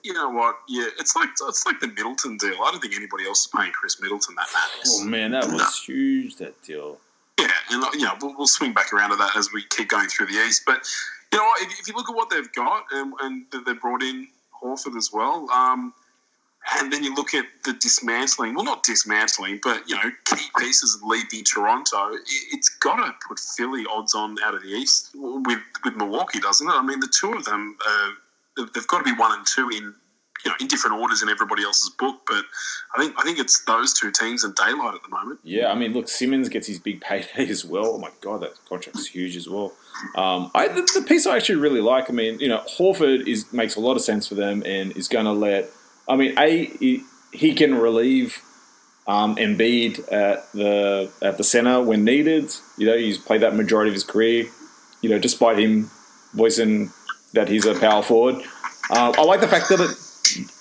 you know what? Yeah, it's like the Middleton deal. I don't think anybody else is paying Chris Middleton that madness. Oh man, that was huge. That deal. Yeah, and we'll swing back around to that as we keep going through the East, but. You know what, if you look at what they've got and they've brought in Horford as well, and then you look at the dismantling, well, not dismantling, but, key pieces leaving Toronto, it's got to put Philly odds on out of the East with Milwaukee, doesn't it? I mean, the two of them, they've got to be 1 and 2 in different orders in everybody else's book, but I think it's those two teams in daylight at the moment. Yeah, I mean, look, Simmons gets his big payday as well. Oh my God, that contract's huge as well. The piece I actually really like, I mean, Horford makes a lot of sense for them and is going to let. I mean, he can relieve Embiid at the center when needed. He's played that majority of his career. Despite him voicing that he's a power forward, I like the fact that it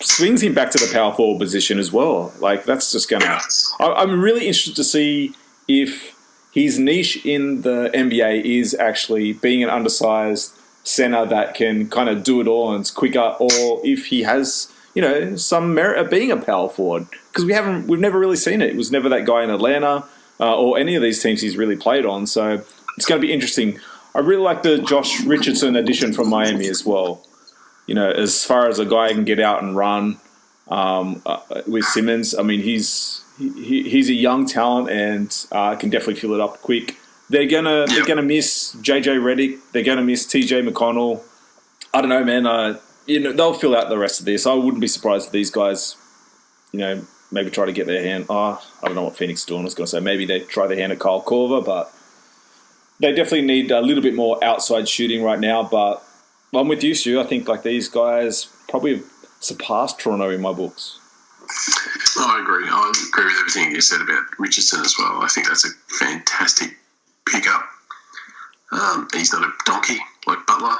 swings him back to the power forward position as well. Like that's just gonna. I'm really interested to see if his niche in the NBA is actually being an undersized center that can kind of do it all and is quicker, or if he has some merit of being a power forward, because we've never really seen it. It was never that guy in Atlanta or any of these teams he's really played on. So it's going to be interesting. I really like the Josh Richardson addition from Miami as well. As far as a guy who can get out and run with Simmons, I mean, he's a young talent and can definitely fill it up quick. They're gonna miss JJ Redick. They're gonna miss TJ McConnell. I don't know, man. They'll fill out the rest of this. I wouldn't be surprised if these guys, maybe try to get their hand. I don't know what Phoenix is doing. I was going to say maybe they try their hand at Kyle Korver, but they definitely need a little bit more outside shooting right now. But I'm with you, Stu. I think these guys probably have surpassed Toronto in my books. I agree. I agree with everything you said about Richardson as well. I think that's a fantastic pickup. He's not a donkey like Butler.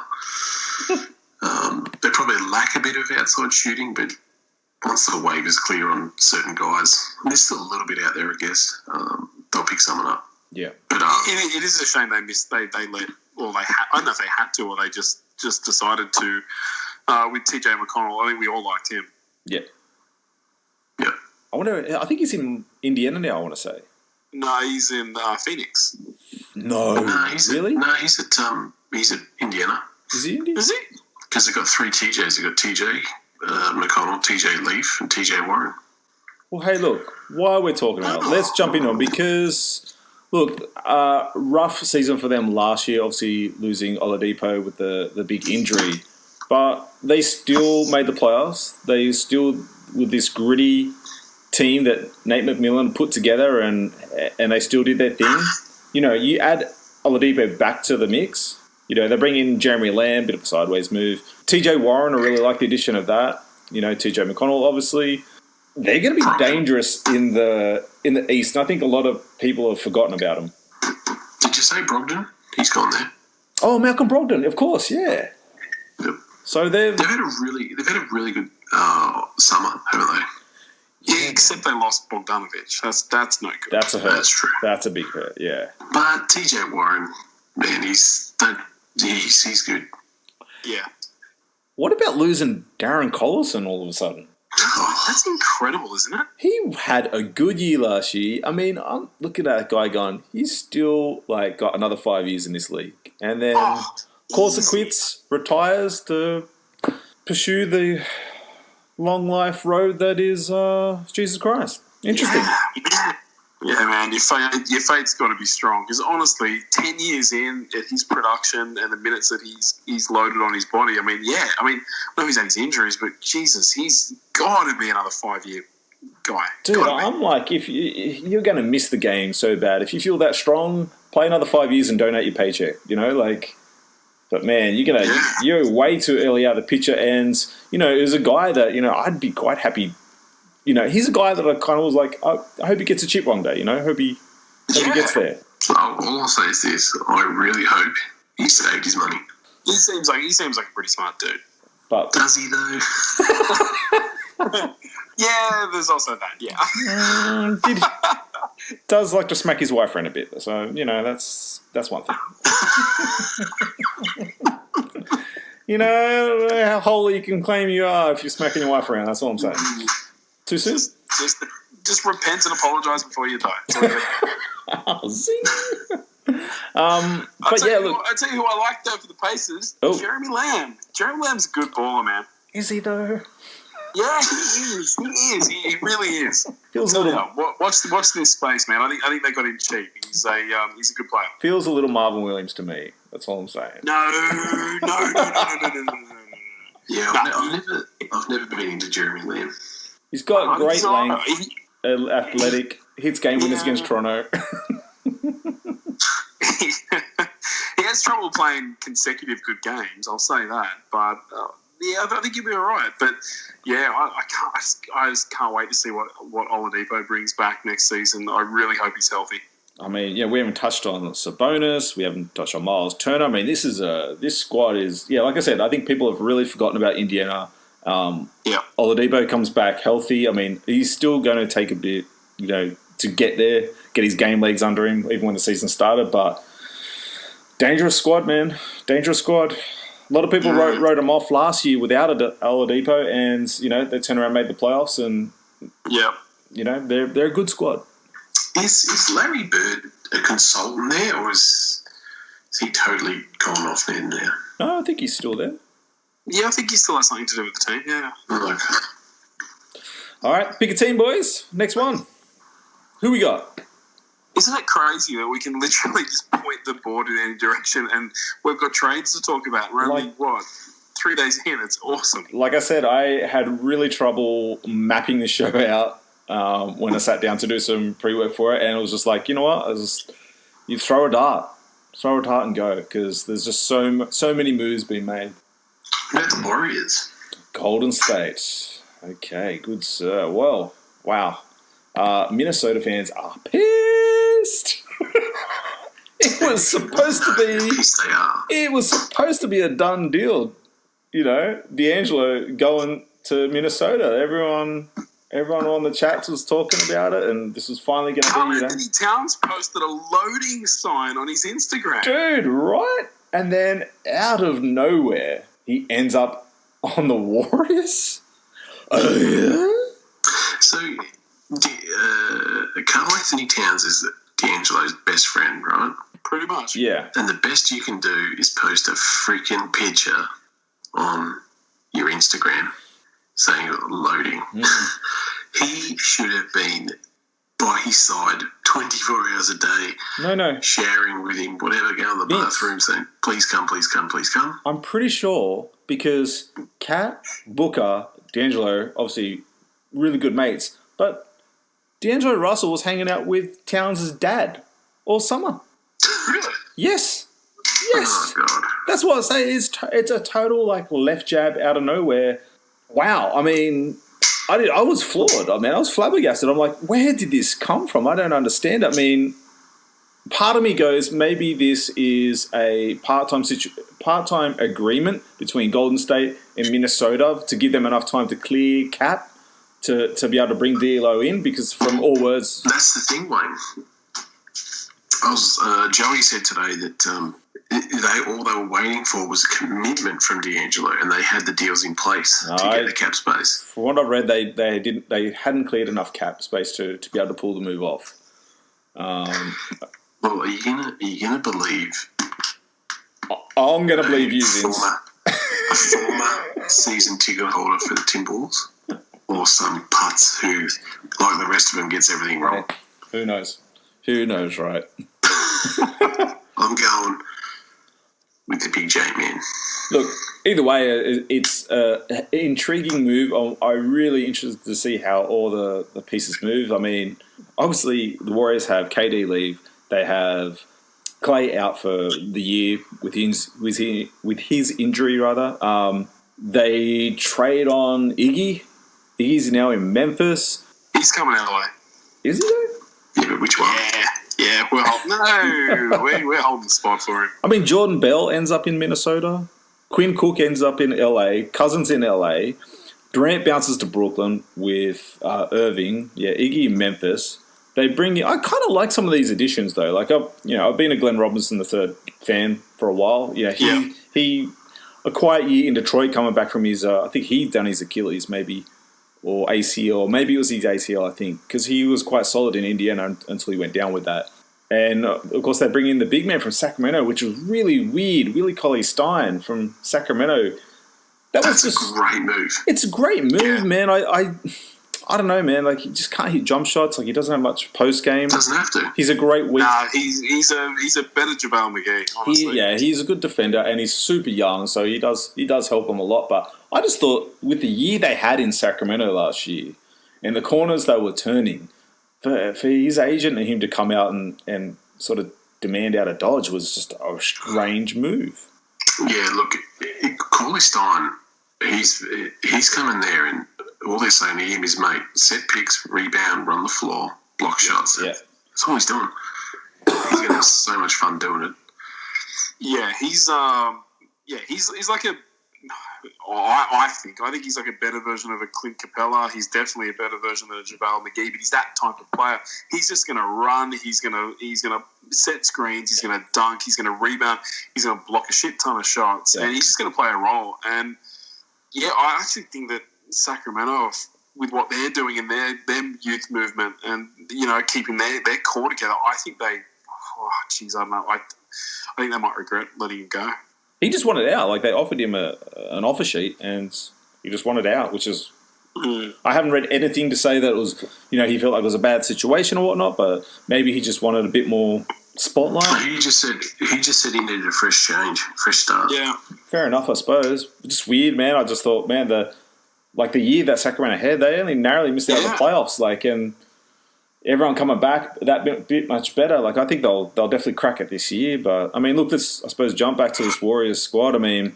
They probably lack a bit of outside shooting, but once the wave is clear on certain guys, and there's still a little bit out there, I guess, they'll pick someone up. Yeah. But it is a shame they missed. They let, or they I don't know if they had to, or they just decided to. With TJ McConnell, I think we all liked him. Yeah. Yeah. I think he's in Indiana now, I want to say. No, he's in Phoenix. No, really? He's at Indiana. Is he Indiana? Is he? Because they've got 3 TJs. They've got TJ McConnell, TJ Leaf, and TJ Warren. Well, hey, look, while we're talking about it, let's jump into it because, look, rough season for them last year, obviously losing Oladipo with the big injury. But they still made the playoffs. They still, with this gritty team that Nate McMillan put together, and they still did their thing. You add Oladipo back to the mix. They bring in Jeremy Lamb, bit of a sideways move. TJ Warren, I really like the addition of that. TJ McConnell, obviously. They're going to be dangerous in the East, and I think a lot of people have forgotten about them. Did you say Brogdon? He's gone there. Oh, Malcolm Brogdon, of course, yeah. Yep. So they've had a really good summer, haven't they? Yeah, except they lost Bogdanovic. That's no good. That's a hurt. That's true. That's a big hurt. Yeah. But TJ Warren, man, he's good. Yeah. What about losing Darren Collison all of a sudden? That's incredible, isn't it? He had a good year last year. I mean, I'm looking at that guy going, he's still got another 5 years in this league. And then calls it quits, retires to pursue the long life road that is Jesus Christ. Interesting. Yeah, man, your fate's got to be strong. Because honestly, 10 years in at his production and the minutes that he's loaded on his body, I know he's had his injuries, but Jesus, he's got to be another 5-year guy. Dude, I'm like, if you're going to miss the game so bad, if you feel that strong, play another 5 years and donate your paycheck. But man, you're way too early out of the picture, and it was a guy that I'd be quite happy. He's a guy that I kind of was like, I hope he gets a chip one day. Hope he gets there. All I'll say is this: I really hope he saved his money. He seems like a pretty smart dude. But does he though? Yeah, there's also that. Yeah, does like to smack his wife around a bit. So that's one thing. How holy you can claim you are if you're smacking your wife around. That's all I'm saying. Too soon? Just repent and apologise before you die. Zing. I'll tell you who I like though for the Pacers. Oh. Jeremy Lamb. Jeremy Lamb's a good baller, man. Is he though? Yeah, he is. He really is. Feels a little. Watch this space, man. I think they got him cheap. He's a good player. Feels a little Marvin Williams to me. That's all I'm saying. No. Yeah, I've never been into Jeremy Lamb. He's got great length, athletic, hits game winners against Toronto. He has trouble playing consecutive good games, I'll say that. But I think he'll be all right. But yeah, I just can't wait to see what Oladipo brings back next season. I really hope he's healthy. I mean, we haven't touched on Sabonis. We haven't touched on Miles Turner. I mean, this squad is, like I said, I think people have really forgotten about Indiana. Oladipo comes back healthy. I mean, he's still going to take a bit, to get there, get his game legs under him, even when the season started. But dangerous squad, man. Dangerous squad. A lot of people wrote him off last year without Oladipo, and they turned around and made the playoffs, and they're a good squad. Is Larry Bird a consultant there, or is he totally gone off there now? No, I think he's still there. Yeah, I think he still has something to do with the team, yeah. Okay. All right, pick a team, boys. Next one. Who we got? Isn't it crazy that we can literally just point the board in any direction and we've got trades to talk about? We're only, 3 days in? It's awesome. Like I said, I had really trouble mapping the show out when I sat down to do some pre-work for it, and it was just like, you know what? You throw a dart and go, because there's just so many moves being made. That's the Warriors. Golden State. Okay, good sir. Well, wow. Minnesota fans are pissed. It was supposed to be. Pissed they are. It was supposed to be a done deal. D'Angelo going to Minnesota. Everyone on the chats was talking about it, and this was finally going to be. Anthony Towns posted a loading sign on his Instagram. Dude, right? And then out of nowhere, he ends up on the Warriors. Oh yeah. So, Carl Anthony Towns is D'Angelo's best friend, right? Pretty much. Yeah. And the best you can do is post a freaking picture on your Instagram saying loading. He should have been by his side 24 hours a day. No. Sharing with him, whatever, go in the bathroom saying, please come, please come, please come. I'm pretty sure because Kat, Booker, D'Angelo, obviously really good mates, but D'Angelo Russell was hanging out with Towns' dad all summer. Really? Yes. Oh, God. That's what I say. It's a total left jab out of nowhere. Wow. I mean, I was floored. I mean, I was flabbergasted. I'm like, where did this come from? I don't understand. I mean, part of me goes, maybe this is a part-time agreement between Golden State and Minnesota to give them enough time to clear cap to be able to bring D'Lo in, because from all words... That's the thing, Wayne. Joey said today that all they were waiting for was a commitment from D'Angelo, and they had the deals in place to get the cap space. From what I've read, they hadn't cleared enough cap space to be able to pull the move off. Well, are you gonna believe? I'm gonna believe you, Vince. A former season ticket holder for the Timberwolves, or some putz who, like the rest of them, gets everything wrong. Who knows? Who knows, right? I'm going with the big J man. Look, either way, it's an intriguing move. I'm really interested to see how all the pieces move. I mean, obviously, the Warriors have KD leave. They have Clay out for the year with his injury, rather. They trade on Iggy. Iggy's now in Memphis. He's coming to LA. Is he though? Yeah, but which one? Yeah. We're holding the spot for him. I mean, Jordan Bell ends up in Minnesota. Quinn Cook ends up in LA. Cousins in LA. Durant bounces to Brooklyn with Irving. Yeah, Iggy in Memphis. They bring in... I kind of like some of these additions, though. Like, I've been a Glenn Robinson III fan for a while. Yeah, he a quiet year in Detroit coming back from his... I think he'd done his Achilles, maybe, or ACL. Maybe it was his ACL, I think, because he was quite solid in Indiana until he went down with that. And, of course, they bring in the big man from Sacramento, which was really weird. Willie Cauley-Stein from Sacramento. That's just a great move. It's a great move, man. I don't know, man. Like, he just can't hit jump shots. Like, he doesn't have much post game. Doesn't have to. He's a great weak. Nah, he's a better JaVale McGee. Honestly, he's a good defender, and he's super young, so he does help him a lot. But I just thought with the year they had in Sacramento last year, and the corners they were turning, for his agent and him to come out and sort of demand out of Dodge was just a strange move. Yeah, look, Cauley-Stein, he's coming there and all they're saying to him is, mate, set picks, rebound, run the floor, block shots. Yeah. That's all he's doing. He's going to have so much fun doing it. Yeah, he's like a... I think he's like a better version of a Clint Capella. He's definitely a better version of a JaVale McGee, but he's that type of player. He's just going to run. He's going to set screens. He's going to dunk. He's going to rebound. He's going to block a shit ton of shots, and he's just going to play a role. And yeah, I actually think that Sacramento, with what they're doing in their youth movement, and keeping their core together, I think they. Oh, jeez, I don't know. I think they might regret letting him go. He just wanted out. Like, they offered him an offer sheet, and he just wanted out, which is... I haven't read anything to say that it was, he felt like it was a bad situation or whatnot, but maybe he just wanted a bit more spotlight. He just said he needed a fresh change, fresh start. Yeah. Fair enough, I suppose. Just weird, man. I just thought, man, the year that Sacramento had, they only narrowly missed out on the playoffs. Like, and everyone coming back that bit much better. Like, I think they'll definitely crack it this year. But I mean, look, let's jump back to this Warriors squad. I mean,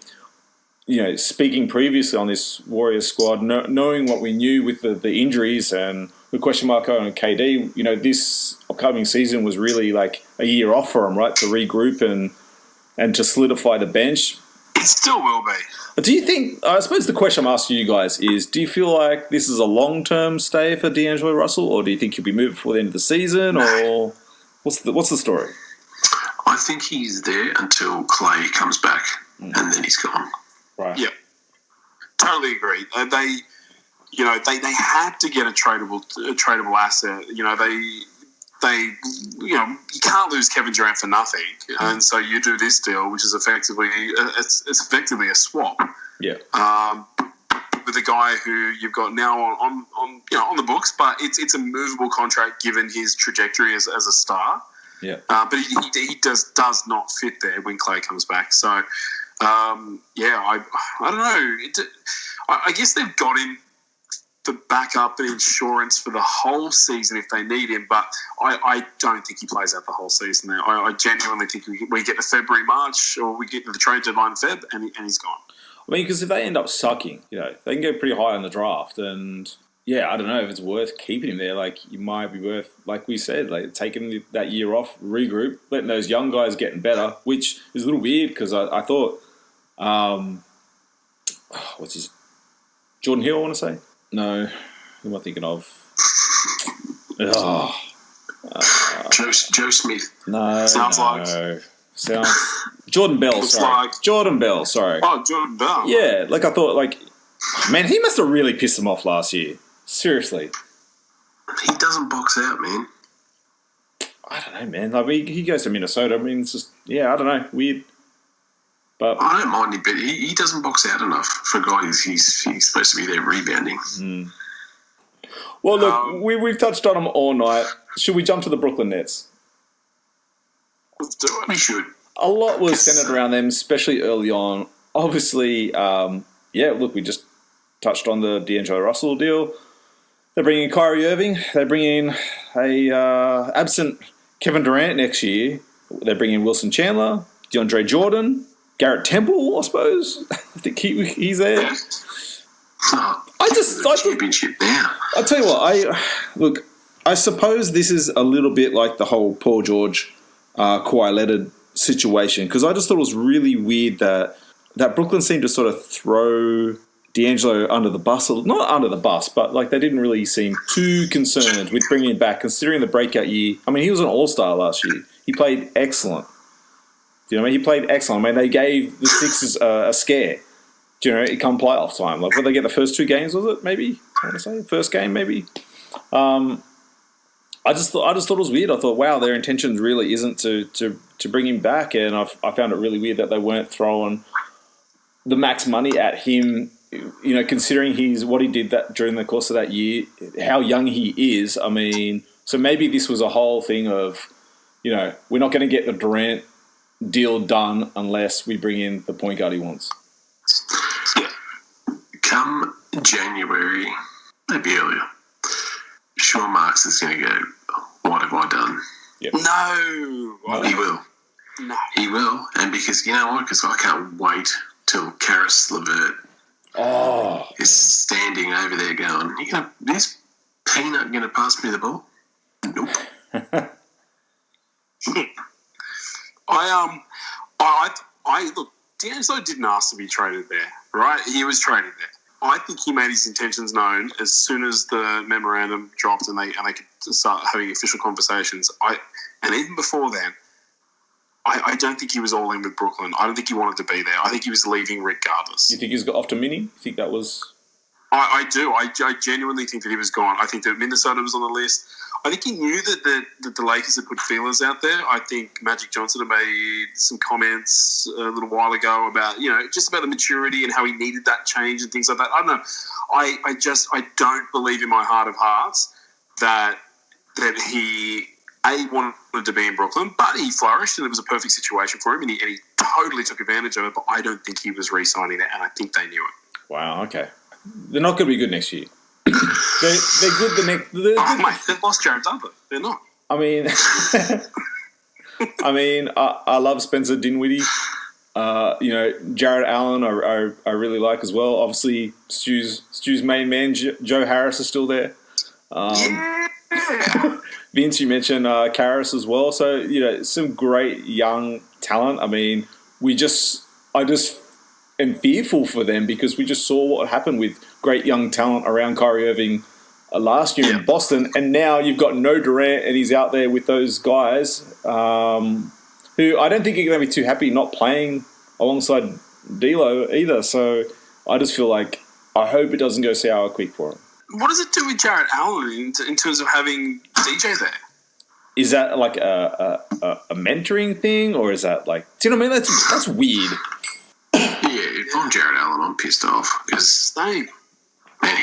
speaking previously on this Warriors squad, knowing what we knew with the injuries and the question mark on KD, this upcoming season was really like a year off for them, right? To regroup and to solidify the bench. It still will be. Do you think, I suppose the question I'm asking you guys is, do you feel like this is a long-term stay for D'Angelo Russell, or do you think he'll be moved before the end of the season, or what's the story? I think he's there until Clay comes back, and then he's gone. Right. Yeah. Totally agree. They had to get a tradable asset. You can't lose Kevin Durant for nothing, and so you do this deal, which is effectively a swap. Yeah. With a guy who you've got now on the books, but it's a movable contract given his trajectory as a star. Yeah. But he does not fit there when Clay comes back. So I don't know. I guess they've got him for backup and insurance for the whole season if they need him, but I don't think he plays out the whole season there. I genuinely think we get to February, March, or we get to the trade deadline Feb, and he's gone. I mean, because if they end up sucking, they can go pretty high on the draft, and I don't know if it's worth keeping him there. Like, you might be worth, like we said, like taking that year off, regroup, letting those young guys getting better, which is a little weird because I thought, what's his, Jordan Hill, I want to say? No, who am I thinking of? Joe Smith. No. Sounds like. Jordan Bell, sorry. Jordan Bell, sorry. Oh, Jordan Bell. Yeah, like I thought, man, he must have really pissed them off last year. Seriously. He doesn't box out, man. I don't know, man. Like, he goes to Minnesota. I mean, it's just, I don't know, weird. But I don't mind him, but he doesn't box out enough for a guy he's supposed to be there rebounding. Mm. Well, look, we've touched on them all night. Should we jump to the Brooklyn Nets? Let's do it. We should. A lot was centered around them, especially early on. Obviously, look, we just touched on the D'Angelo Russell deal. They bring in Kyrie Irving. They bring in a absent Kevin Durant next year. They bring in Wilson Chandler, DeAndre Jordan, Garrett Temple, I suppose. I think he's there. Championship now. I'll tell you what, I suppose this is a little bit like the whole Paul George, Kawhi Leonard situation, because I just thought it was really weird that Brooklyn seemed to sort of throw D'Angelo under the bus, not under the bus, but like they didn't really seem too concerned with bringing him back, considering the breakout year. I mean, he was an all-star last year. He played excellent. Do you know what I mean? He played excellent. I mean, they gave the Sixers a scare. Do you know, it come playoff time. Like, what they get the first 2 games, was it? Maybe I want to say first game, maybe. I just thought it was weird. I thought, wow, their intentions really isn't to bring him back, and I found it really weird that they weren't throwing the max money at him. You know, considering what he did that during the course of that year, how young he is. I mean, so maybe this was a whole thing of, you know, we're not going to get the Durant deal done unless we bring in the point guard he wants. Come January, maybe earlier, Sean Marks is going to go, what have I done? Yep. No. He will. No. He will. And because, you know what? Because I can't wait till Karis LeVert is standing over there going, is Peanut going to pass me the ball? Nope. I look, D'Angelo didn't ask to be traded there, right? He was traded there. I think he made his intentions known as soon as the memorandum dropped and they could start having official conversations. And even before then, I don't think he was all in with Brooklyn. I don't think he wanted to be there. I think he was leaving regardless. You think he's got off to Mini? You think that was... I do. I genuinely think that he was gone. I think that Minnesota was on the list. I think he knew that the Lakers had put feelers out there. I think Magic Johnson had made some comments a little while ago about, you know, just about the maturity and how he needed that change and things like that. I don't know. I don't believe in my heart of hearts that he wanted to be in Brooklyn, but he flourished and it was a perfect situation for him and he totally took advantage of it. But I don't think he was re-signing it, and I think they knew it. Wow. Okay. They're not going to be good next year. They're good the next... Mate, they've lost Jared Dudley. They're not. I mean, I love Spencer Dinwiddie. You know, Jared Allen I really like as well. Obviously, Stu's main man, Joe Harris, is still there. Vince, you mentioned Karras as well. So, you know, some great young talent. I mean, I just am fearful for them because we just saw what happened with great young talent around Kyrie Irving last year in Boston, and now you've got no Durant and he's out there with those guys who I don't think are going to be too happy not playing alongside D'Lo either. So I just feel like I hope it doesn't go sour quick for him. What does it do with Jarrett Allen in terms of having DJ there? Is that like a mentoring thing, or is that like... Do you know what I mean? That's weird. Yeah, if I'm Jarrett Allen, I'm pissed off because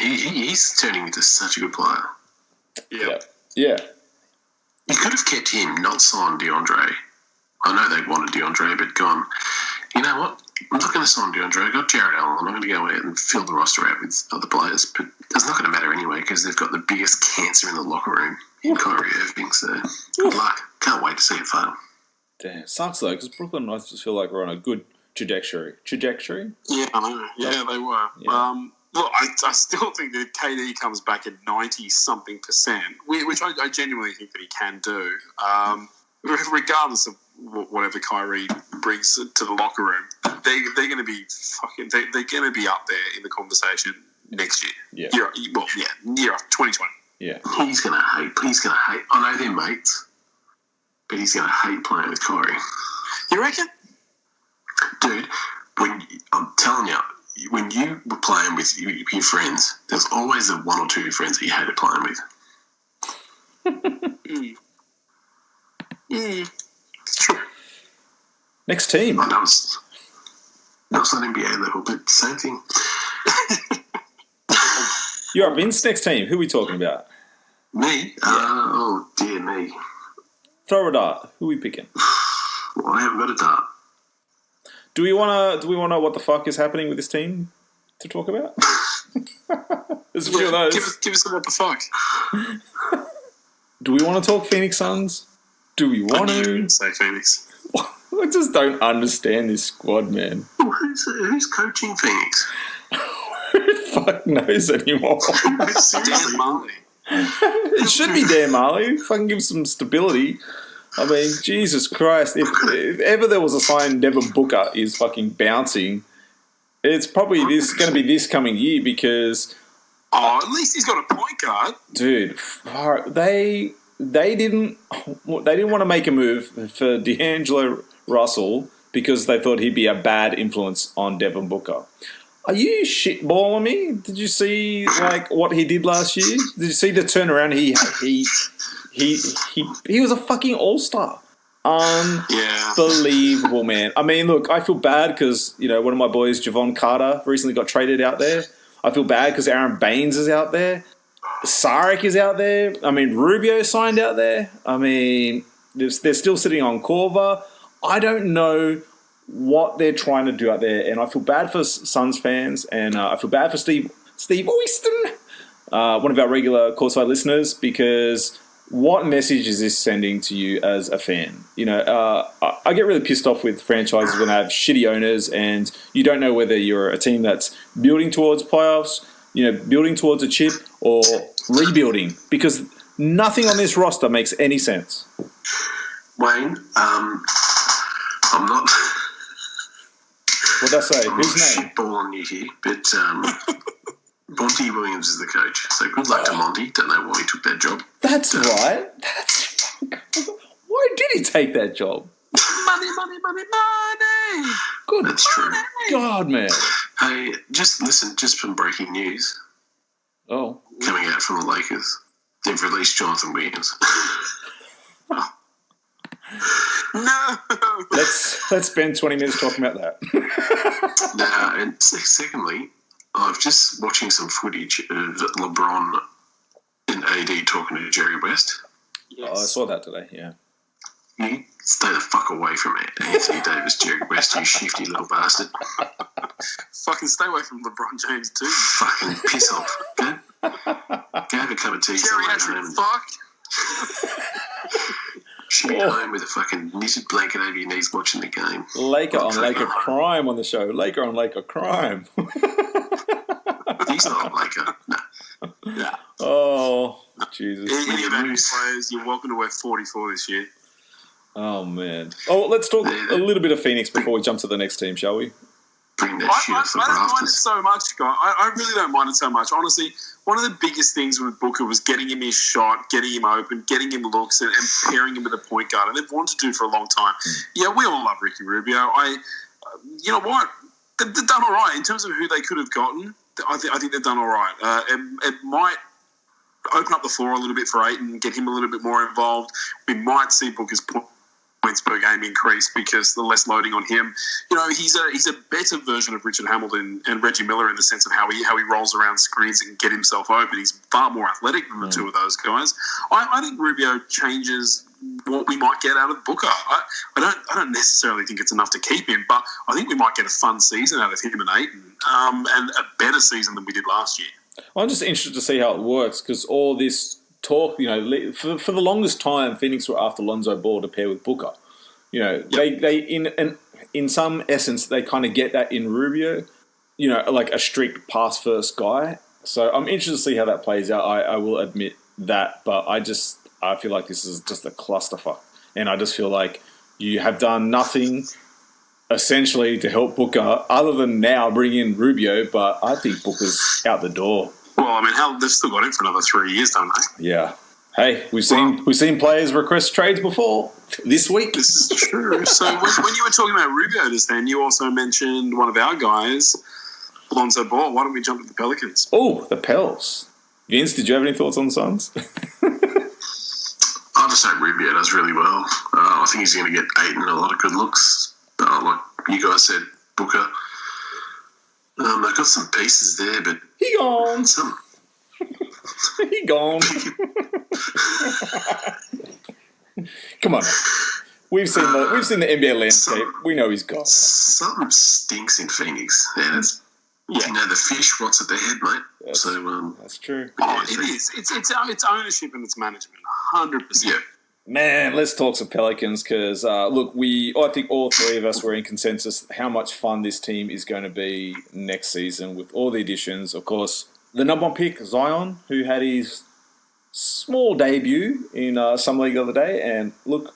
he's turning into such a good player. Yeah. You could have kept him, not signed DeAndre. I know they wanted DeAndre, but gone, you know what? I'm not going to sign DeAndre. I got Jarrett Allen. I'm going to go out and fill the roster out with other players. But it's not going to matter anyway because they've got the biggest cancer in the locker room in Kyrie Irving. So good luck. Can't wait to see it fail. Damn, sucks though because Brooklyn, I just feel like we're on a good trajectory. Yeah, I know. Yeah, they were. Yeah. Look, I still think that KD comes back at 90-something%, which I genuinely think that he can do. Regardless of whatever Kyrie brings to the locker room, they're going to be they're going to be up there in the conversation next year. Yeah. Year 2020. Yeah. He's going to hate. I know they're mates, but he's going to hate playing with Kyrie. You reckon? Dude, I'm telling you, when you were playing with your friends, there's always one or two friends that you hated playing with. It's true. Next team. I know it's not NBA level, but same thing. You're up, Vince. Next team. Who are we talking about? Me? Oh, dear me. Throw a dart. Who are we picking? Well, I haven't got a dart. Do we want to know what the fuck is happening with this team to talk about? There's a few of those. Give us a what the fuck. Do we want to talk Phoenix Suns? Do we want to? Say Phoenix. I just don't understand this squad, man. Who's coaching Phoenix? Who the fuck knows anymore? Dan Marley. It should be Dan Marley. Fucking give some stability. I mean, Jesus Christ. If ever there was a sign Devin Booker is fucking bouncing, it's probably going to be this coming year because... Oh, at least he's got a point guard. Dude, they didn't want to make a move for D'Angelo Russell because they thought he'd be a bad influence on Devin Booker. Are you shitballing me? Did you see what he did last year? Did you see the turnaround? He was a fucking all-star. Unbelievable, man. I mean, look, I feel bad because one of my boys, Javon Carter, recently got traded out there. I feel bad because Aaron Baines is out there. Saric is out there. I mean, Rubio signed out there. I mean, they're still sitting on Korver. I don't know what they're trying to do out there, and I feel bad for Suns fans, and I feel bad for Steve Oyston, one of our regular Courtside listeners, because what message is this sending to you as a fan? I get really pissed off with franchises when they have shitty owners, and you don't know whether you're a team that's building towards playoffs, building towards a chip, or rebuilding, because nothing on this roster makes any sense. Wayne, I'm not... What'd I say? Whose name? Shitball on you here, but Monty Williams is the coach. So good luck to Monty. Don't know why he took that job. That's right. Why did he take that job? Money. Good. That's true. God, man. Hey, just listen, just some breaking news. Oh. Coming out from the Lakers. They've released Jonathan Williams. No. Let's spend 20 minutes talking about that. And secondly, I've just watching some footage of LeBron and AD talking to Jerry West. Yes. Oh, I saw that today, yeah. You stay the fuck away from it, Anthony Davis, Jerry West, you shifty little bastard. Fucking stay away from LeBron James too. Fucking piss off. Go have a cup of tea somewhere at home. Fuck. Should be home with a fucking knitted blanket over your knees watching the game. Laker on Laker crime on the show. Laker on Laker crime. He's not a Laker. No. Yeah. Oh, Jesus. Any of our players, you're welcome to wear 44 this year. Oh, man. Oh, let's talk a little bit of Phoenix before we jump to the next team, shall we? Bring that shit off the I don't mind it rafters. so much, guy. I really don't mind it so much. Honestly, one of the biggest things with Booker was getting him his shot, getting him open, getting him looks, and pairing him with a point guard. And they've wanted to do for a long time. Yeah, we all love Ricky Rubio. You know what? They've done all right in terms of who they could have gotten. I think they've done all right. It might open up the floor a little bit for Ayton, get him a little bit more involved. We might see Booker's points per game increase because the less loading on him. He's a better version of Richard Hamilton and Reggie Miller in the sense of how he rolls around screens and get himself open. He's far more athletic than the two of those guys. I think Rubio changes what we might get out of Booker. I don't necessarily think it's enough to keep him, but I think we might get a fun season out of him and Ayton, and a better season than we did last year. I'm just interested to see how it works because all this talk, for the longest time, Phoenix were after Lonzo Ball to pair with Booker. They in some essence they kind of get that in Rubio, like a strict pass first guy. So I'm interested to see how that plays out. I will admit that, but I feel like this is just a clusterfuck, and I just feel like you have done nothing essentially to help Booker other than now bring in Rubio. But I think Booker's out the door. Well, I mean, they've still got him for another 3 years, don't they? Yeah. Hey, we've seen players request trades before this week. This is true. So when you were talking about Rubio just then, you also mentioned one of our guys, Lonzo Ball. Why don't we jump to the Pelicans? Oh, the Pels. Vince, did you have any thoughts on the Suns? I just hope Rubio does really well. I think he's going to get Ayton a lot of good looks. Like you guys said, Booker. They've got some pieces there, but he gone. He gone. Come on, we've seen the NBA landscape. We know he's gone. Something stinks in Phoenix, and it's the fish rots at the head, mate. That's true. Oh, it is. It's ownership and it's management, 100%. Yeah. Man, let's talk some Pelicans because, look, I think all three of us were in consensus how much fun this team is going to be next season with all the additions. Of course, the number one pick, Zion, who had his small debut in Summer League the other day. And look,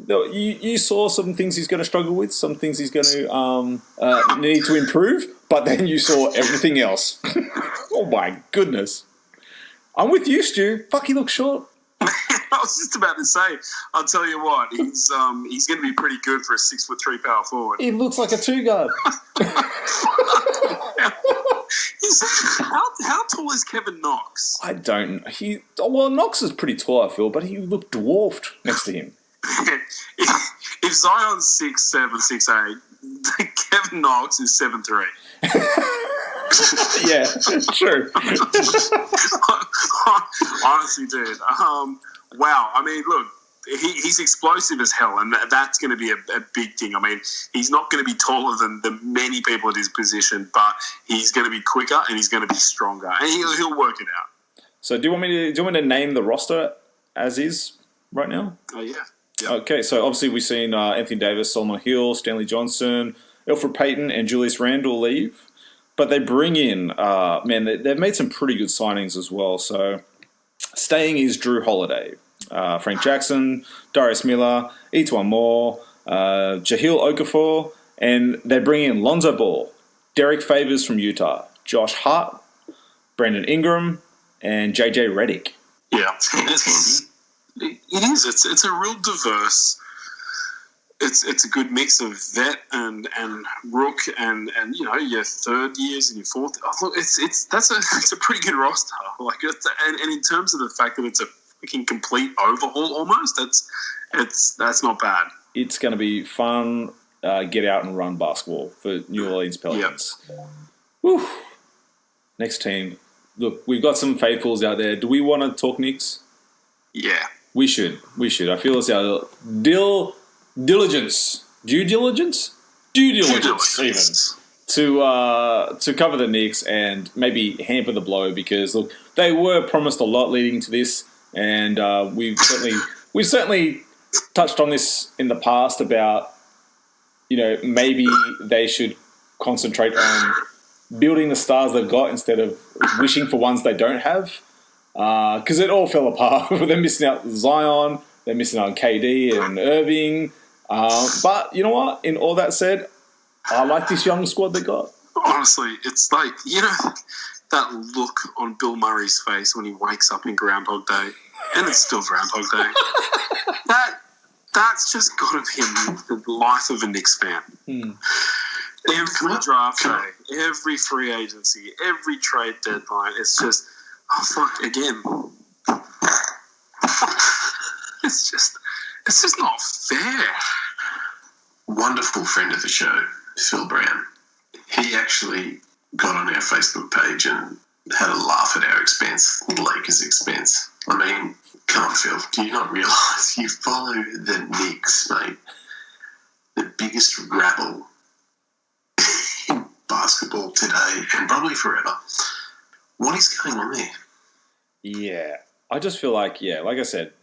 you saw some things he's going to struggle with, some things he's going to need to improve, but then you saw everything else. Oh, my goodness. I'm with you, Stu. Fuck, he looks short. I was just about to say, I'll tell you what, he's going to be pretty good for a 6'3" power forward. He looks like a two-guard. How tall is Kevin Knox? I don't. Knox is pretty tall, I feel, but he looked dwarfed next to him. If Zion's 6'7", 6'8", Kevin Knox is 7'3". Yeah, true. Honestly, dude. Wow. I mean, look, he's explosive as hell, and that's going to be a big thing. I mean, he's not going to be taller than the many people at his position, but he's going to be quicker and he's going to be stronger, and he'll work it out. So, do you want me to name the roster as is right now? Oh yeah. Okay, so obviously we've seen Anthony Davis, Solomon Hill, Stanley Johnson, Elfrid Payton, and Julius Randle leave. But they bring in, they've made some pretty good signings as well. So staying is Drew Holiday, Frank Jackson, Darius Miller, Etuan Moore, Jahlil Okafor, and they bring in Lonzo Ball, Derek Favors from Utah, Josh Hart, Brandon Ingram, and JJ Redick. Yeah, it is. It's a real diverse. It's a good mix of vet and rook and your third years and your fourth. Look, it's a pretty good roster. Like and in terms of the fact that it's a freaking complete overhaul almost, that's not bad. It's going to be fun. Get out and run basketball for New Orleans Pelicans. Yep. Whew. Next team. Look, we've got some faithfuls out there. Do we want to talk Knicks? Yeah. We should. I feel it's our due diligence, even, to cover the Knicks and maybe hamper the blow because look, they were promised a lot leading to this, and we've certainly touched on this in the past about maybe they should concentrate on building the stars they've got instead of wishing for ones they don't have. Because it all fell apart. They're missing out on Zion. They're missing out on KD and Irving. But you know what? In all that said, I like this young squad they got. Honestly, it's like, that look on Bill Murray's face when he wakes up in Groundhog Day. And it's still Groundhog Day. That's just got to be the life of a Knicks fan. Every draft day, every free agency, every trade deadline, it's just... Oh, fuck, again. It's just not fair. Wonderful friend of the show, Phil Brown. He actually got on our Facebook page and had a laugh at our expense, Lakers' expense. I mean, come on, Phil, do you not realise you follow the Knicks, mate? The biggest rabble in basketball today and probably forever. What is going on there? Yeah, I just feel like, like I said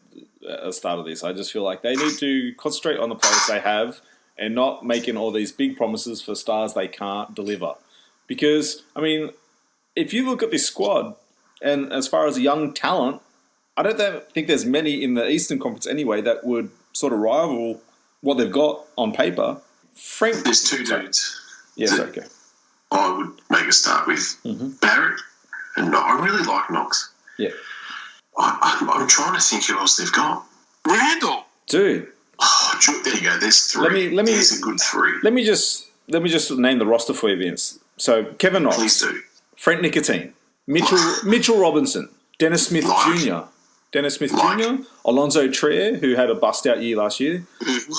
at the start of this, I just feel like they need to concentrate on the players they have and not making all these big promises for stars they can't deliver. Because, I mean, if you look at this squad, and as far as young talent, I don't think there's many in the Eastern Conference anyway that would sort of rival what they've got on paper. There's two dudes. Yes, okay. I would make a start with Barrett. And I really like Knox. Yeah. I'm trying to think who else they've got. Randall. Dude. Oh, there you go. There's three. There's a good three. Let me just name the roster for you, Vince. So Kevin Knox. Please do. Frank Nicotine. Mitchell Robinson. Dennis Smith Jr. Alonzo Trier, who had a bust-out year last year.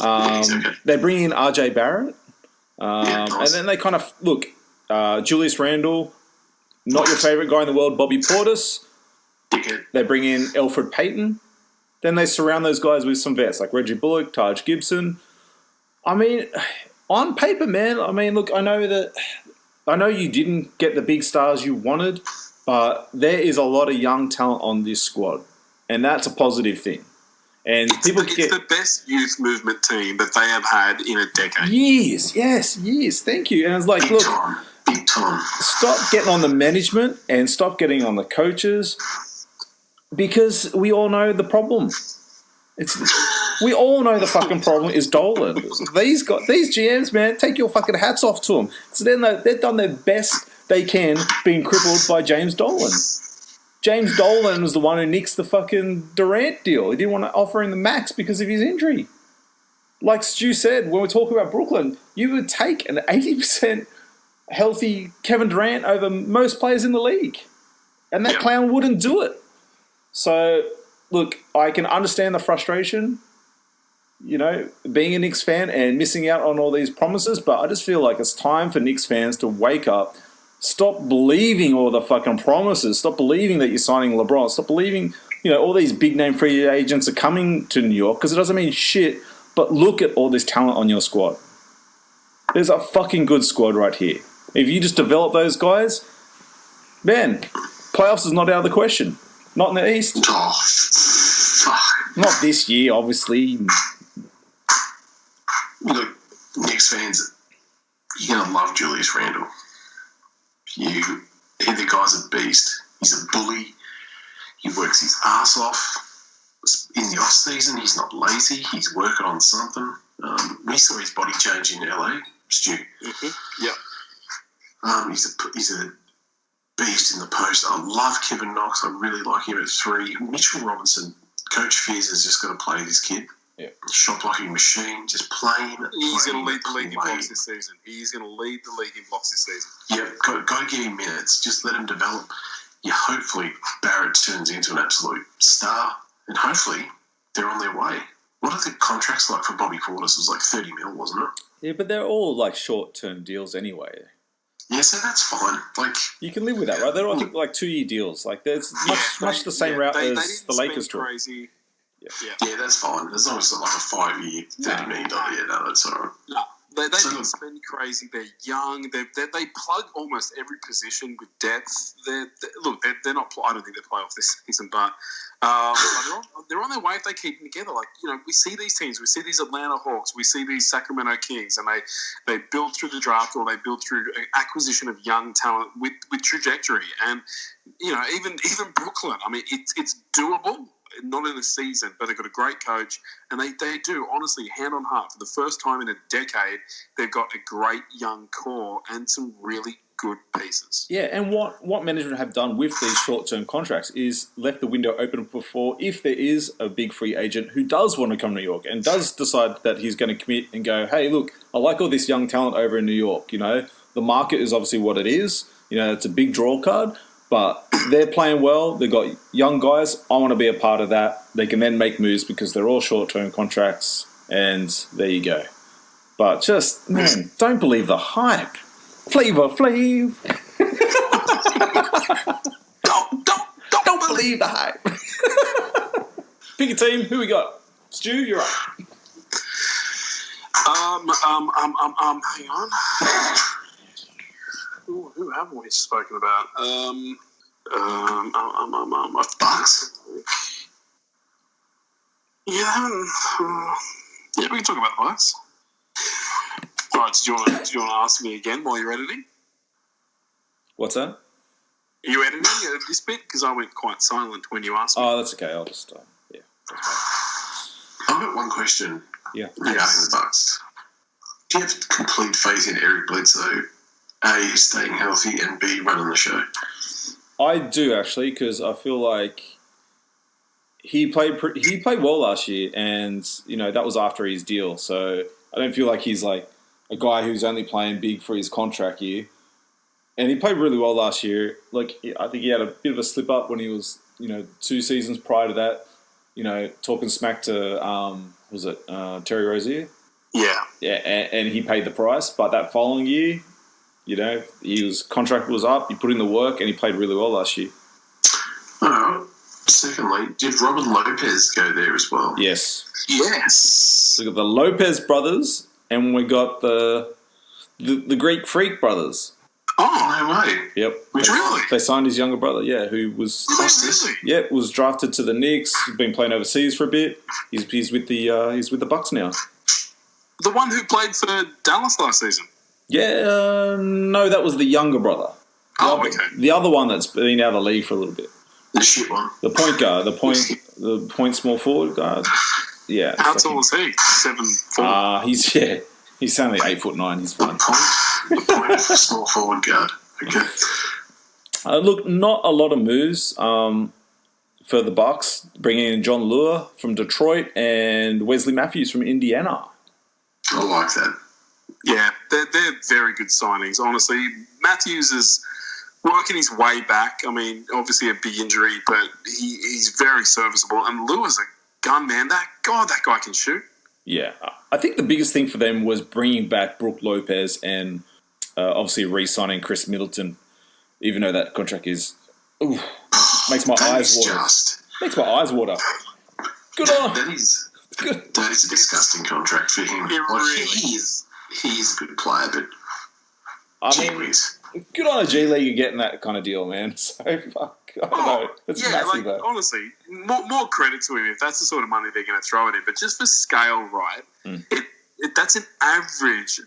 Okay. They bring in RJ Barrett. Nice. And then they kind of, look, Julius Randle, not your favourite guy in the world, Bobby Portis. Dickhead. They bring in Elfrid Payton. Then they surround those guys with some vets like Reggie Bullock, Taj Gibson. I mean, on paper, man, look, I know you didn't get the big stars you wanted, but there is a lot of young talent on this squad, and that's a positive thing. And it's the best youth movement team that they have had in a decade. Years. Thank you. And it's like, Big time. Stop getting on the management and stop getting on the coaches, because we all know the problem. We all know the fucking problem is Dolan. These GMs, man, take your fucking hats off to them. So they've done their best they can being crippled by James Dolan. James Dolan was the one who nixed the fucking Durant deal. He didn't want to offer him the max because of his injury. Like Stu said, when we're talking about Brooklyn, you would take an 80% healthy Kevin Durant over most players in the league. And that clown wouldn't do it. So, look, I can understand the frustration, you know, being a Knicks fan and missing out on all these promises, but I just feel like it's time for Knicks fans to wake up. Stop believing all the fucking promises. Stop believing that you're signing LeBron. Stop believing, you know, all these big-name free agents are coming to New York, because it doesn't mean shit, but look at all this talent on your squad. There's a fucking good squad right here. If you just develop those guys, man, playoffs is not out of the question. Not in the East. Oh, fuck. Not this year, obviously. Look, Knicks fans, you're going to love Julius Randle. The guy's a beast. He's a bully. He works his ass off. In the off season, he's not lazy. He's working on something. We saw his body change in LA, Stu. Mm-hmm. Yep. He's a beast in the post. I love Kevin Knox. I really like him at 3. Mitchell Robinson, Coach Fears has just got to play this kid. Yeah. Shot blocking machine, just playing. He's going to lead the league in blocks this season. He's going to lead the league in blocks this season. Yeah, go get him minutes. Just let him develop. Yeah, hopefully Barrett turns into an absolute star, and hopefully they're on their way. What are the contracts like for Bobby Portis? It was like 30 mil, wasn't it? Yeah, but they're all like short-term deals anyway. Yeah, so that's fine. Like, you can live with that, right? They're all, I think, like 2-year deals. Like, there's much the same route as the Lakers took. Crazy. Yeah, that's fine. As long as it's like a 5-year, $30 million. Yeah, no, that's all right. No, they didn't spend crazy. They're young. They plug almost every position with depth. They're not. I don't think they play off this season, but they're on their way if they keep them together. Like, you know, we see these teams. We see these Atlanta Hawks. We see these Sacramento Kings, and they build through the draft, or they build through acquisition of young talent with trajectory. And you know, even Brooklyn. I mean, it's doable. Not in a season, but they've got a great coach, and they do, honestly, hand on heart, for the first time in a decade, they've got a great young core and some really good pieces. Yeah, and what management have done with these short-term contracts is left the window open before, if there is a big free agent who does want to come to New York and does decide that he's going to commit and go, hey, look, I like all this young talent over in New York, you know, the market is obviously what it is, you know, it's a big draw card, but they're playing well. They've got young guys. I want to be a part of that. They can then make moves because they're all short-term contracts, and there you go. But just, man, don't believe the hype. Flavor Flav. don't believe the hype. Pick a team. Who we got? Stu, you're up. Hang on. Who haven't we spoken about? Bucks. Yeah, we can talk about the Bucks. All right, do you want to ask me again while you're editing? What's that? Are you editing this bit? Because I went quite silent when you asked me. Oh, that's okay. I'll just, yeah. I've got one question. Yeah. Regarding the Bucks. Do you have complete faith in Eric Bledsoe, A, staying healthy, and B, running the show? I do, actually, because I feel like he played well last year, and you know that was after his deal. So I don't feel like he's like a guy who's only playing big for his contract year. And he played really well last year. Like, I think he had a bit of a slip up when he was, you know, 2 seasons prior to that, you know, talking smack to Terry Rozier. Yeah. Yeah, and he paid the price. But that following year, you know, his contract was up, he put in the work, and he played really well last year. Secondly, did Robin Lopez go there as well? Yes. Yes. So we got the Lopez brothers, and we got the Greek Freak brothers. Oh, no way. Yep. Really? They signed his younger brother, who was... Really? Yeah, was drafted to the Knicks. Been playing overseas for a bit. He's with the Bucks now. The one who played for Dallas last season? Yeah, no, that was the younger brother. Okay. The other one that's been out of the league for a little bit. The shit one. The point guard, the point small forward guard. Yeah. How tall is he? 7'4". He's only 8'9". He's fine. The point small forward guard. Okay. Look, not a lot of moves for the Bucks. Bringing in John Lure from Detroit and Wesley Matthews from Indiana. I like that. Yeah, they're very good signings, honestly. Matthews is working his way back. I mean, obviously a big injury, but he's very serviceable. And Lure's a gun, man. That guy can shoot. Yeah. I think the biggest thing for them was bringing back Brook Lopez and obviously re-signing Chris Middleton, even though that contract is... makes my eyes water. Makes my eyes water. Good on. That is a disgusting contract for him. He's a good player, but good on a G League getting that kind of deal, man. So, fuck. I don't know. It's massive, though. Honestly, more credit to him if that's the sort of money they're going to throw at him. But just for scale, right, that's an average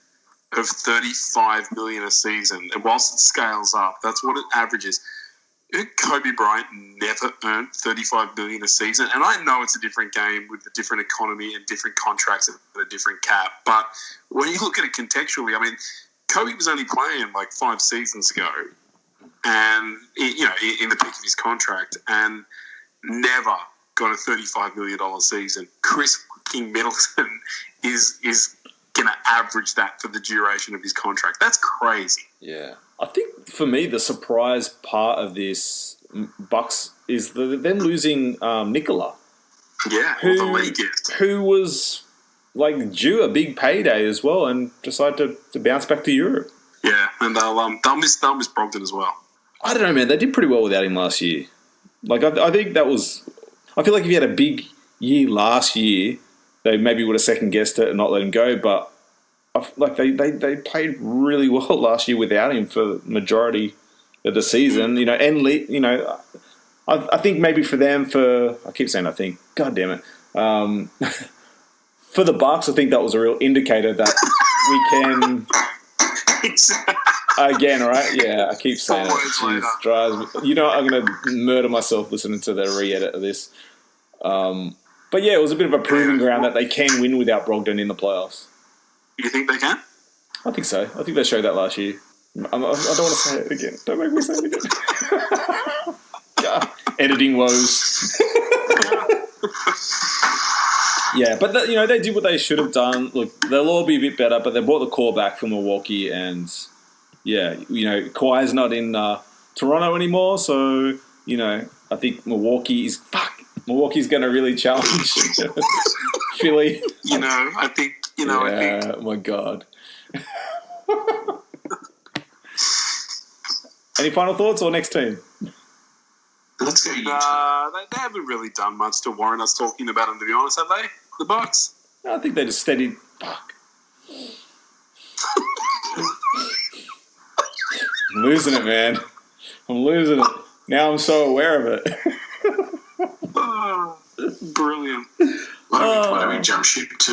of $35 million a season. And whilst it scales up, that's what it averages. Kobe Bryant never earned $35 million a season. And I know it's a different game with a different economy and different contracts and a different cap. But when you look at it contextually, I mean, Kobe was only playing like 5 seasons ago, and in the peak of his contract, and never got a $35 million season. Chris fucking Middleton is going to average that for the duration of his contract. That's crazy. Yeah. I think for me, the surprise part of this Bucks is them losing Nikola. Yeah, the league gift. Who was like due a big payday as well, and decided to bounce back to Europe. Yeah, and they'll miss Brogdon as well. I don't know, man. They did pretty well without him last year. Like I think that was. I feel like if he had a big year last year, they maybe would have second guessed it and not let him go. But like they played really well last year without him for the majority of the season. I think maybe for them, I keep saying I think. God damn it. For the Bucks, I think that was a real indicator that we can. Again, right? Yeah, I keep saying it. Jeez, drives me. You know, I'm going to murder myself listening to the re-edit of this. But yeah, it was a bit of a proving ground that they can win without Brogdon in the playoffs. You think they can? I think so. I think they showed that last year. I don't want to say it again. Don't make me say it again. God. Editing woes. Yeah, but they did what they should have done. Look, they'll all be a bit better, but they brought the core back from Milwaukee, and Kawhi's not in Toronto anymore, so I think Milwaukee's going to really challenge Philly. I think. Oh my God. Any final thoughts or next team? Let's go. They haven't really done much to warrant us talking about them, to be honest, have they? The Bucks? I think they just steadied. Fuck. I'm losing it, man. I'm losing it. Now I'm so aware of it. Brilliant. Why don't we jump ship to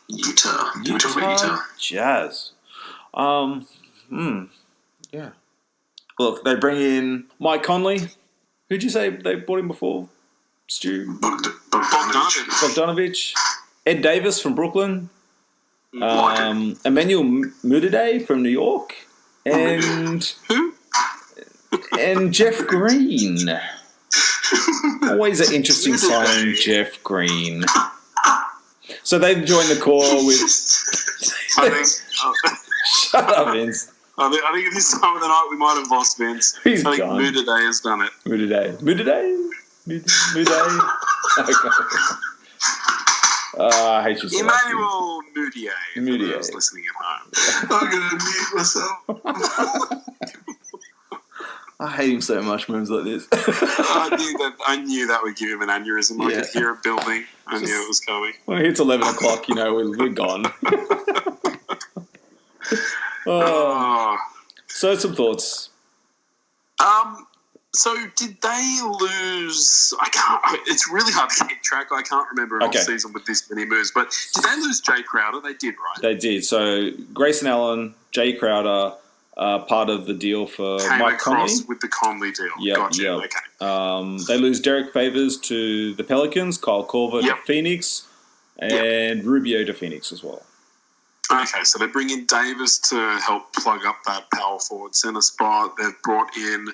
Utah? Can we talk about Utah? Jazz. Yeah. Look, they bring in Mike Conley. Who'd you say they brought in before? Stu? Bogdanovic. Ed Davis from Brooklyn. Emmanuel Mudiay from New York. And who? And Jeff Green. Always an interesting signing, Jeff Green. So they've joined the core with... Shut up, Vince. I think at this time of the night we might have lost Vince. He's I think gone. Mudiay has done it. Mudiay? I hate you so much. Emmanuel Mudiay. Mudiay. I was listening at home. I'm going to mute myself. I hate him so much, moves like this. I knew that would give him an aneurysm. I could hear it building. I knew it was coming. When it hits 11 o'clock, we're gone. So, some thoughts. So did they lose? I can't. It's really hard to keep track. I can't remember an off-season with this many moves. But did they lose Jay Crowder? They did, right? They did. So Grayson Allen, Jay Crowder, part of the deal for Came Mike across Conley with the Conley deal. Yep, Gotcha. yep. Okay. They lose Derek Favors to the Pelicans, Kyle Korver to Phoenix, and Rubio to Phoenix as well. Okay, so they bring in Davis to help plug up that power forward center spot. They've brought in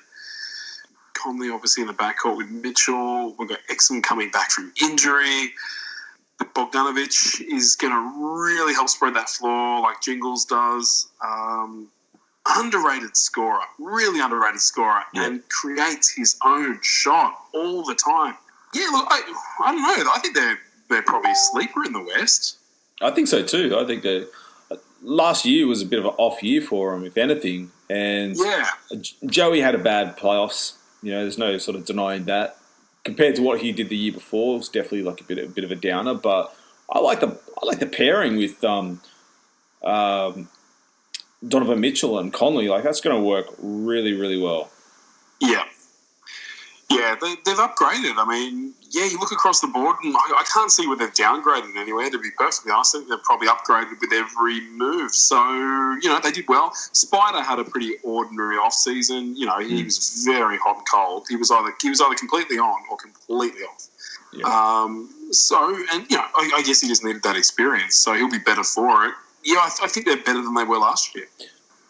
Conley, obviously, in the backcourt with Mitchell. We've got Exum coming back from injury. Bogdanovic is going to really help spread that floor like Jingles does. Underrated scorer, really underrated scorer, and creates his own shot all the time. Yeah, look, I don't know. I think they're probably a sleeper in the West. I think so too. I think that last year was a bit of an off year for him, if anything. And Joey had a bad playoffs. You know, there's no sort of denying that. Compared to what he did the year before, it was definitely like a bit of a downer. But I like the pairing with Donovan Mitchell and Conley. Like, that's going to work really, really well. Yeah. Yeah, they've upgraded. I mean, you look across the board, and I can't see where they've downgraded anywhere, to be perfectly honest. I think they've probably upgraded with every move. So, they did well. Spider had a pretty ordinary off-season. He was very hot and cold. He was either completely on or completely off. Yeah. I guess he just needed that experience, so he'll be better for it. Yeah, I think they're better than they were last year.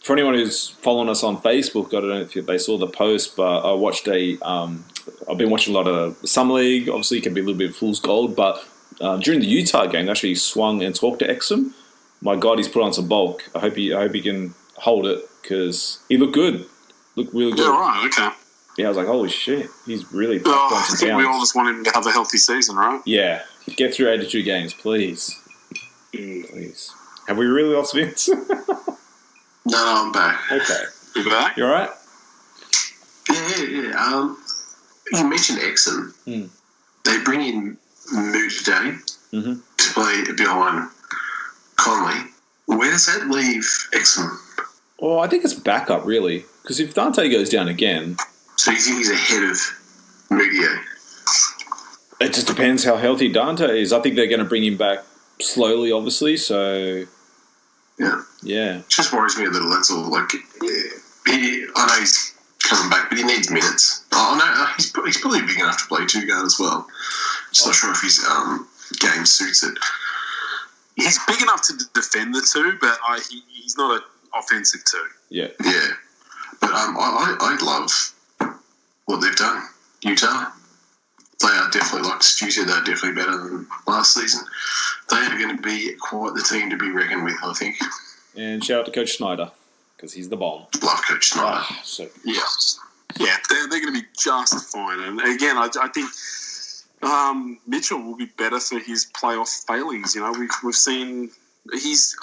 For anyone who's following us on Facebook, I don't know if they saw the post, but I watched I've been watching a lot of Summer League. Obviously, it can be a little bit of fool's gold, but during the Utah game, they actually swung and talked to Exum. My God, he's put on some bulk. I hope he can hold it, because he looked good. Looked really good. Yeah, right, okay. Yeah, I was like, holy shit, he's really back on some I think we all just want him to have a healthy season, right? Yeah, get through 82 games, please. Please. Have we really lost Vince? No, I'm back. Okay. You back? You all right? Yeah. You mentioned Exum. They bring in Moo today to play behind Conley. Where does that leave Exum? Well, I think it's backup, really. Because if Dante goes down again... So you think he's ahead of Mudio? It just depends how healthy Dante is. I think they're going to bring him back slowly, obviously, so... Yeah. It just worries me a little, that's all. Like, I know he's coming back, but he needs minutes. Oh, no, he's probably big enough to play two guard as well. Just not sure if his game suits it. He's big enough to defend the two, but he's not an offensive two. Yeah. Yeah. But I love what they've done. Utah. They are definitely, like Stu said, they're definitely better than last season. They are going to be quite the team to be reckoned with, I think. And shout out to Coach Snyder, because he's the bomb. Love Coach Snyder. Yeah, they're going to be just fine. And again, I think Mitchell will be better for his playoff failings. We've seen he's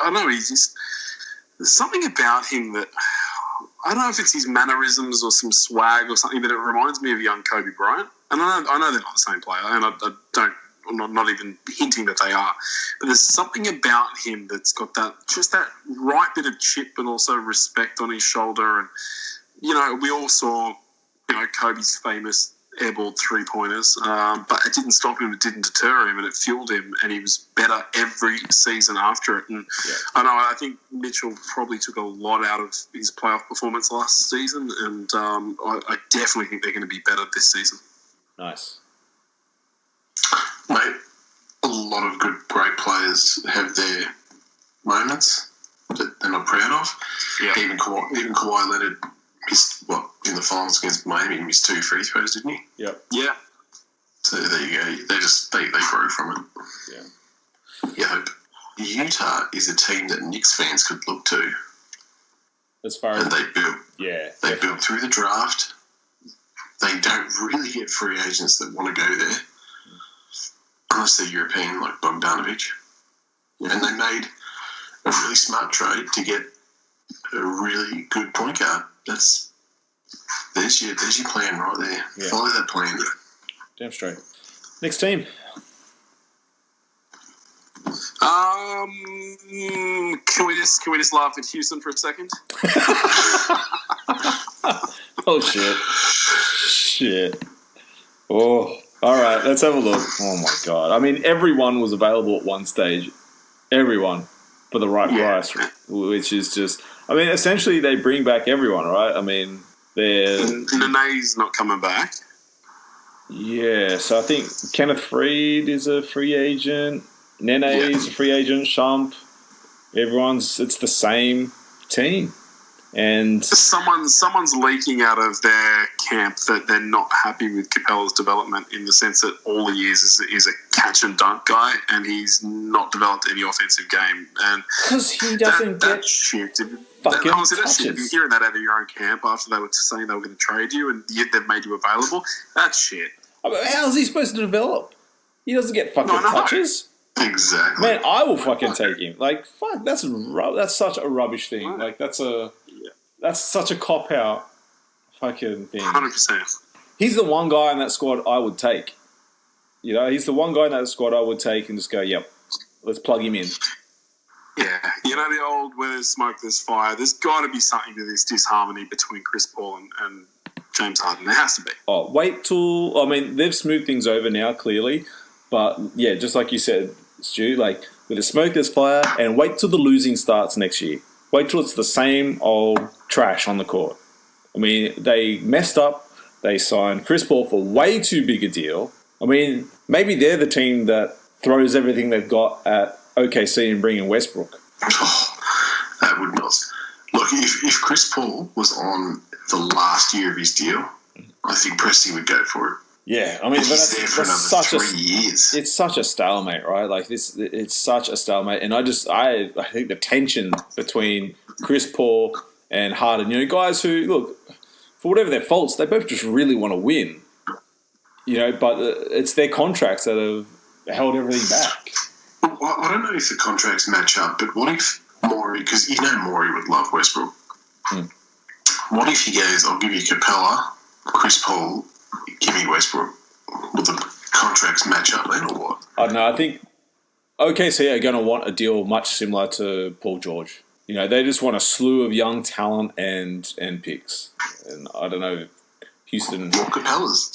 there's something about him that I don't know if it's his mannerisms or some swag or something, but it reminds me of young Kobe Bryant. And I know they're not the same player, and I'm not even hinting that they are. But there's something about him that's got that right bit of chip and also respect on his shoulder. And, we all saw, Kobe's famous airball three-pointers, but it didn't stop him, it didn't deter him, and it fueled him, and he was better every season after it. And I think Mitchell probably took a lot out of his playoff performance last season, and I definitely think they're going to be better this season. Nice. Mate, a lot of great players have their moments that they're not proud of. Yeah. Even Kawhi Leonard missed, in the finals against Miami, he missed 2 free throws, didn't he? Yep. Yeah. So there you go. They grow from it. Yeah. Yeah. Utah is a team that Knicks fans could look to. As far as... And they built. Yeah. They built through the draft. They don't really get free agents that want to go there. Unless they're European, like Bogdanovic. And they made a really smart trade to get a really good point guard. There's your plan right there. Yeah. Follow that plan. Damn straight. Next team. Can we just laugh at Houston for a second? Oh, shit. Oh, all right, let's have a look. Oh, my God. I mean, everyone was available at one stage. Everyone for the right price, which is just... I mean, essentially, they bring back everyone, right? I mean, they're... Nene's not coming back. Yeah, so I think Kenneth Freed is a free agent. Nene is a free agent. Shump. It's the same team. And someone's leaking out of their camp that they're not happy with Capella's development in the sense that all he is a catch and dunk guy, and he's not developed any offensive game. And because he doesn't get shit. Fucking That's shit. You're hearing that out of your own camp after they were saying they were going to trade you, and yet they've made you available. That's shit. I mean, how is he supposed to develop? He doesn't get fucking touches. Exactly. Man, I will fucking take him. Like, fuck, that's such a rubbish thing. Like, that's such a cop-out fucking thing. 100%. He's the one guy in that squad I would take. You know, he's the one guy in that squad I would take and just go, yep, let's plug him in. Yeah. You know the old, where there's smoke, there's fire. There's got to be something to this disharmony between Chris Paul and James Harden. There has to be. Oh, wait till... I mean, they've smoothed things over now, clearly. But, yeah, just like you said, Stu, like, with the smoke, there's fire, and wait till the losing starts next year. Wait till it's the same old trash on the court. I mean, they messed up. They signed Chris Paul for way too big a deal. I mean, maybe they're the team that throws everything they've got at OKC and bring in Westbrook. Oh, that would not... Look, if Chris Paul was on the last year of his deal, I think Presti would go for it. Yeah, I mean, he's there for another 3 years. It's such a stalemate, right? Like it's such a stalemate, and I think the tension between Chris Paul and Harden, you know, guys who look for whatever their faults, they both just really want to win, you know, but it's their contracts that have held everything back. I don't know if the contracts match up, but what if Morey, because you know Morey would love Westbrook. What if he goes, I'll give you Capella, Chris Paul, give me Westbrook? Will the contracts match up then or what? I don't know. I think OKC are going to want a deal much similar to Paul George. You know, they just want a slew of young talent and picks. And I don't know, Houston... Well, Capella's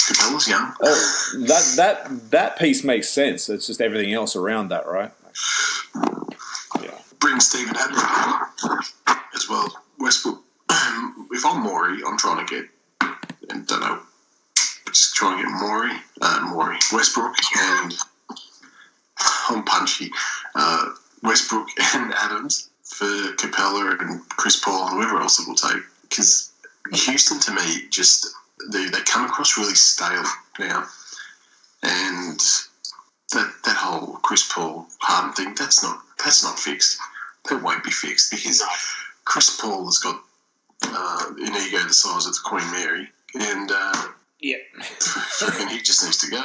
young. Oh, that piece makes sense. It's just everything else around that, right? Yeah. Bring Steven Adams as well. Westbrook. If I'm Morey, I'm trying to get... And don't know... Just trying to get Westbrook, and I'm punchy. Westbrook and Adams for Capella and Chris Paul and whoever else it will take. Because Houston, to me, just they come across really stale now, and that whole Chris Paul Harden thing that's not fixed. That won't be fixed because Chris Paul has got an ego the size of the Queen Mary, and. Yeah. And he just needs to go.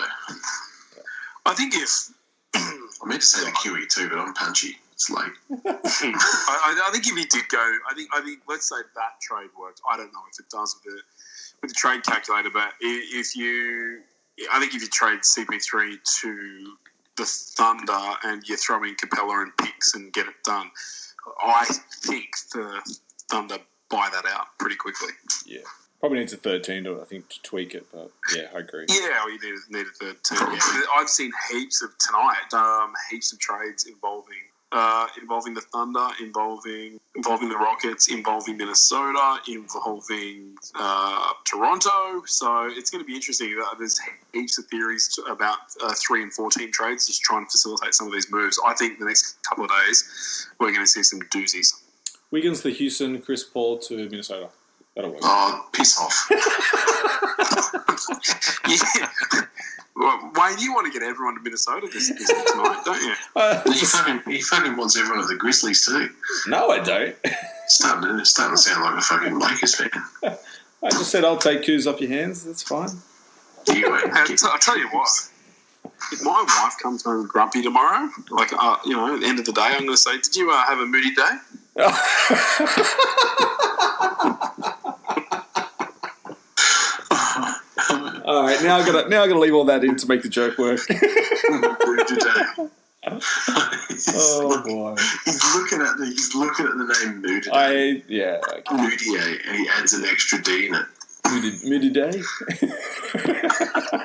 I think if... I meant to say the QE too, but I'm punchy. It's late. I think if he did go... I think let's say that trade worked. I don't know if it does with the trade calculator, but I think if you trade CP3 to the Thunder and you throw in Capella and picks and get it done, I think the Thunder buy that out pretty quickly. Yeah. Probably needs a third team to tweak it, but yeah, I agree. Yeah, we need a third team. Yeah. I've seen heaps of trades involving the Thunder, involving the Rockets, involving Minnesota, involving Toronto. So it's going to be interesting. There's heaps of theories about 3 and 4 team trades, just trying to facilitate some of these moves. I think the next couple of days we're going to see some doozies. Wiggins to Houston, Chris Paul to Minnesota. That'll work. Oh, piss off. Yeah. Well, Wayne, you want to get everyone to Minnesota this tonight, don't you? He fucking wants everyone to the Grizzlies too. No, I don't. Starting to sound like a fucking Lakers fan. I just said I'll take Kuz off your hands. That's fine. I'll tell you what. If my wife comes home grumpy tomorrow, like, at the end of the day, I'm going to say, did you have a moody day? All right, now I gotta leave all that in to make the joke work. Oh boy. He's looking at the name Moody. Okay. and he adds an extra D in it. Moody Day.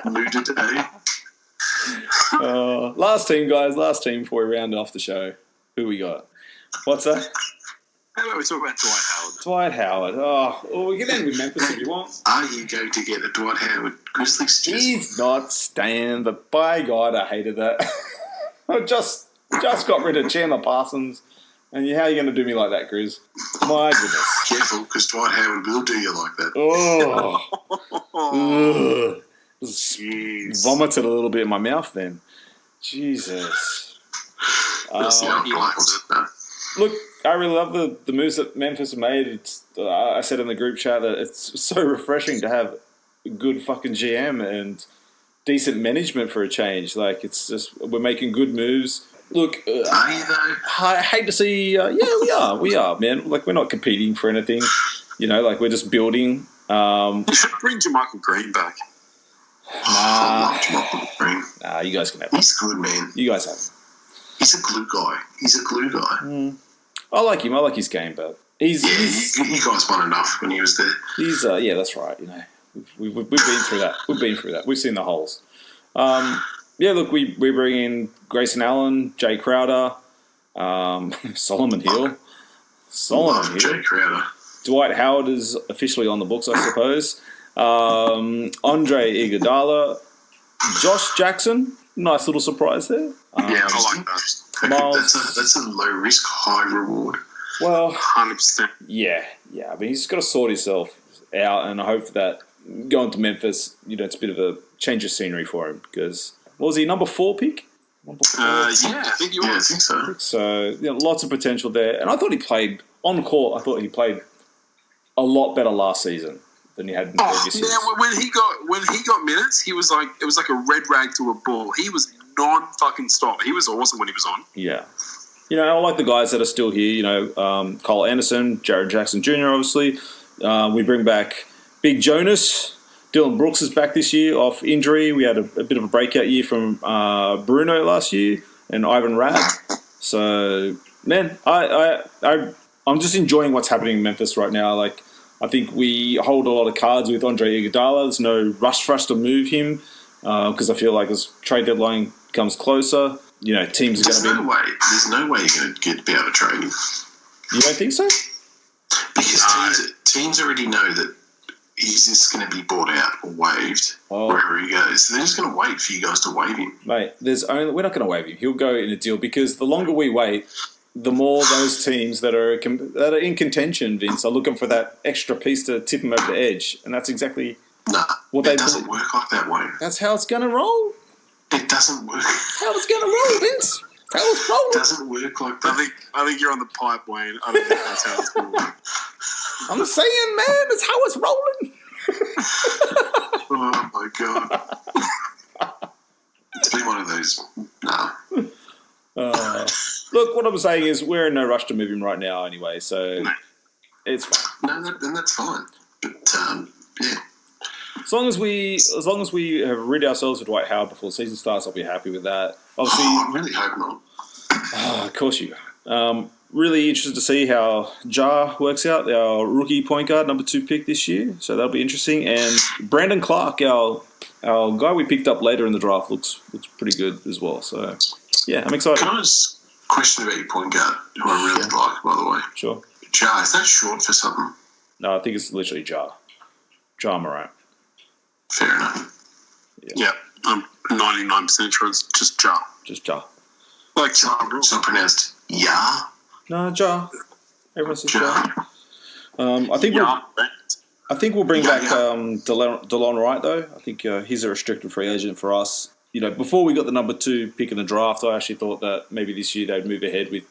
Moody Day. Last team, guys. Last team before we round off the show. Who we got? What's that? How about we talk about Dwight Howard? Dwight Howard. Oh, we can end with Memphis if you want. Are you going to get a Dwight Howard Grizzlies jersey? He's not staying, but by God, I hated that. I just got rid of Chandler Parsons, and how are you going to do me like that, Grizz? My goodness. Careful, because Dwight Howard will do you like that. Oh. Just vomited a little bit in my mouth then. Jesus. That's the old blacks. Look, I really love the moves that Memphis have made. It's, I said in the group chat that it's so refreshing to have a good fucking GM and decent management for a change. Like, it's just, we're making good moves. Look, are you though? I hate to see, we are, man. Like, we're not competing for anything, like we're just building. You should bring JaMychal Green back. I love JaMychal Green. Nah, you guys can have He's good, man. You guys have him. He's a glue guy. I like him. I like his game, but you guys won enough when he was there. He's that's right. We've been through that. We've seen the holes. Look, we bring in Grayson Allen, Jay Crowder, Solomon Hill. Jay Crowder. Dwight Howard is officially on the books, I suppose. Andre Iguodala, Josh Jackson. Nice little surprise there. I like that. That's a low risk, high reward. Well, 100%. Yeah. I mean, he's got to sort himself out, and I hope that going to Memphis, it's a bit of a change of scenery for him. Because what was he, number 4 pick? I think he was. Yeah, I think so. So lots of potential there, and I thought he played on court. I thought he played a lot better last season than he had in previous years. When he got minutes, he was like, it was like a red rag to a bull. He was non-fucking stop. He was awesome when he was on. Yeah. I like the guys that are still here, Kyle Anderson, Jared Jackson Jr., obviously. We bring back Big Jonas. Dylan Brooks is back this year off injury. We had a bit of a breakout year from Bruno last year and Ivan Rabb. So, man, I'm just enjoying what's happening in Memphis right now. Like, I think we hold a lot of cards with Andre Iguodala. There's no rush for us to move him because I feel like as trade deadline comes closer, teams are going to be... There's no way you're going to be able to trade him. You don't think so? Because teams already know that he's just going to be bought out or waived wherever he goes. So they're just going to wait for you guys to waive him. Mate, we're not going to waive him. He'll go in a deal because the longer we wait, the more those teams that are in contention, Vince, are looking for that extra piece to tip them over the edge. And that's exactly what it doesn't work like that way. That's how it's going to roll. It doesn't work. How it's going to roll, Vince. How it's rolling. It doesn't work like that. I think you're on the pipe, Wayne. I don't think that's how it's going to work. I'm saying, man, it's how it's rolling. Oh, my God. It's been one of those. No. Look, what I'm saying is we're in no rush to move him right now anyway, so it's fine. No, then that's fine. But, yeah. As long as we have rid ourselves of Dwight Howard before the season starts, I'll be happy with that. Obviously, I really hope not. Of course you are. Really interested to see how Ja works out, our rookie point guard, number 2 pick this year. So that'll be interesting. And Brandon Clark, our guy we picked up later in the draft, looks pretty good as well. So, yeah, I'm excited. Can I just question about your point guard, who I really like, by the way? Sure. Ja, is that short for something? No, I think it's literally Ja Morant. Fair enough. Yeah, I'm 99% sure it's just Ja. Just Ja. Like it's not pronounced Ya? No, Ja. Everyone says Ja. I think we'll bring back DeLon Wright, though. I think he's a restricted free agent for us. Before we got the number 2 pick in the draft, I actually thought that maybe this year they'd move ahead with,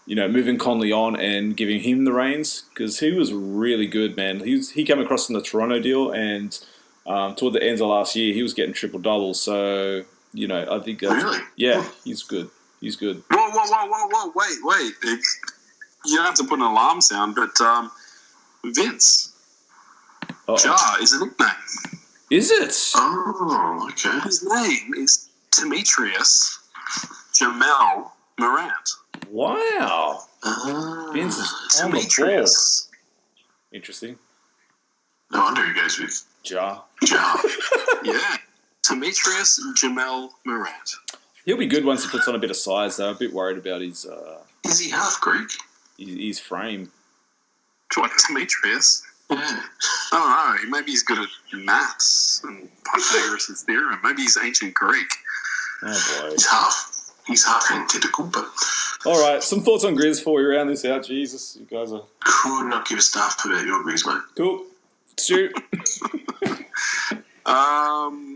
moving Conley on and giving him the reins because he was really good, man. He came across in the Toronto deal and toward the end of last year, he was getting triple doubles. So, I think that's... Really? Yeah, he's good. He's good. Whoa, wait. You don't have to put an alarm sound, but Vince. Ja is a nickname. Is it? Oh, okay. His name is Demetrius Jamal Morant. Wow. Vince is on the ball. Demetrius. Interesting. No wonder he goes with Ja. Ja. Yeah. Demetrius Jamal Morant. He'll be good once he puts on a bit of size, though. I'm a bit worried about his Is he half Greek? frame. Like Demetrius. Yeah. I don't know. Maybe he's good at maths and Pythagoras' theorem. Maybe he's ancient Greek. Oh, boy. He's half antithetical, but All right, some thoughts on Grizz before we round this out. Jesus, you guys are... could not give a stuff about your Grizz, mate. Cool. Stu?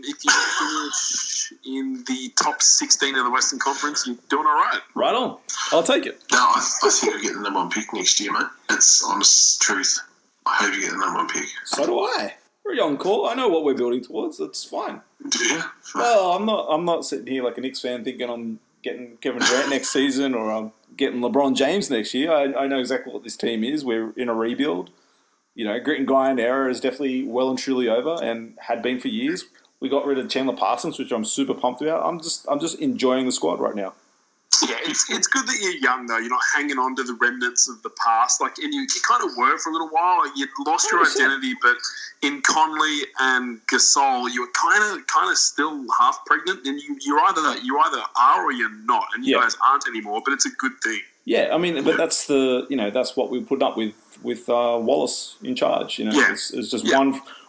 If you finish in the top 16 of the Western Conference, you're doing all right. Right on. I'll take it. No, I think you'll get the number one pick next year, mate. That's honest truth. I hope you get the number one pick. So do I. We're a young call. I know what we're building towards. That's fine. Do you? Well, I'm not sitting here like a Knicks fan thinking I'm getting Kevin Durant next season or I'm getting LeBron James next year. I know exactly what this team is. We're in a rebuild. You know, grit and grind era is definitely well and truly over and had been for years. We got rid of Chandler Parsons, which I'm super pumped about. I'm just enjoying the squad right now. Yeah, it's good that you're young, though. You're not hanging on to the remnants of the past. Like, and you kind of were for a little while. Like, you'd lost your identity, but in Conley and Gasol, you were kind of still half pregnant, and you either are or you're not, and you guys aren't anymore. But it's a good thing. Yeah, I mean, but that's that's what we put up with Wallace in charge. You know, it's just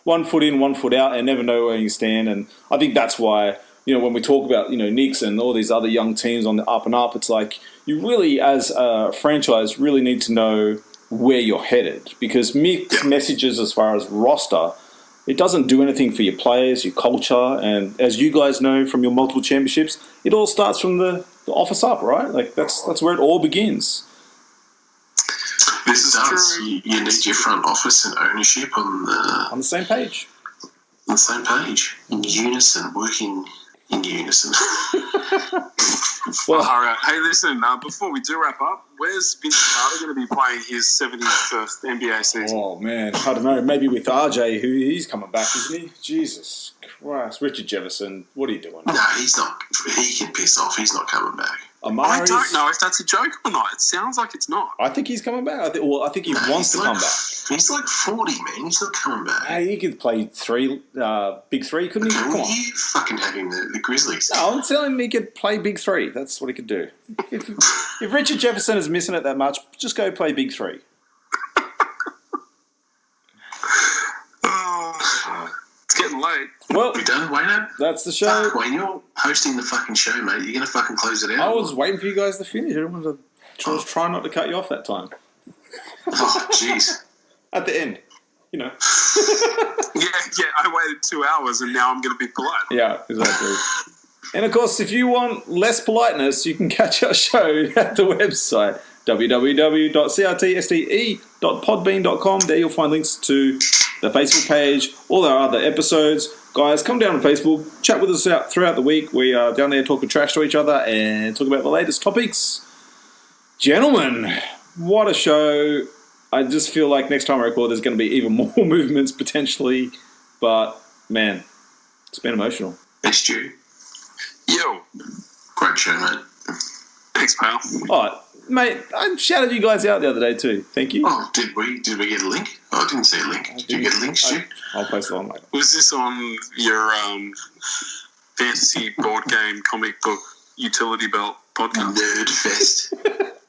one foot in, 1 foot out, and never know where you stand. And I think that's why, you know, when we talk about, you know, Knicks and all these other young teams on the up and up, it's like you really, as a franchise, really need to know where you're headed, because mixed messages as far as roster, it doesn't do anything for your players, your culture, and as you guys know from your multiple championships, it all starts from the office up, right? Like that's where it all begins. This is true. You need your front office and ownership on the same page. On the same page, in unison, working in unison. Well, all right. Hey, listen, before we do wrap up, where's Vince Carter going to be playing his 71st NBA season? Oh, man. I don't know. Maybe with RJ, he's coming back, isn't he? Jesus Christ. Richard Jefferson, what are you doing? No, he's not. He can piss off. He's not coming back. I don't know if that's a joke or not. It sounds like it's not. I think he's coming back. I think he wants to come back. He's like 40, man. He's not coming back. Hey, he could play big three, couldn't he? Come on. You fucking having the Grizzlies. No, I'm telling him he could play big three. That's what he could do. If Richard Jefferson is missing it that much, just go play big three. It's getting late. Well, we done, Wayno? That's the show. Wayne, you're hosting the fucking show, mate. You're going to fucking close it out. I was waiting for you guys to finish. I was trying not to cut you off that time. Oh, jeez. At the end, you know. Yeah, I waited 2 hours and now I'm going to be polite. Yeah, exactly. And of course, if you want less politeness, you can catch our show at the website, www.CRTSDE.podbean.com. There you'll find links to the Facebook page, all our other episodes. Guys, come down on Facebook, chat with us out throughout the week. We are down there talking trash to each other and talk about the latest topics. Gentlemen, what a show. I just feel like next time I record, there's going to be even more movements potentially. But, man, it's been emotional. Thanks, Stu. Yo. Great show, mate. Thanks, pal. All right. Mate, I shouted you guys out the other day too. Thank you. Oh, did we get a link? Oh, I didn't see a link. Did you get a link, Stu? I'll post it on later. Was this on your fantasy board game comic book utility belt podcast? Nerd Fest.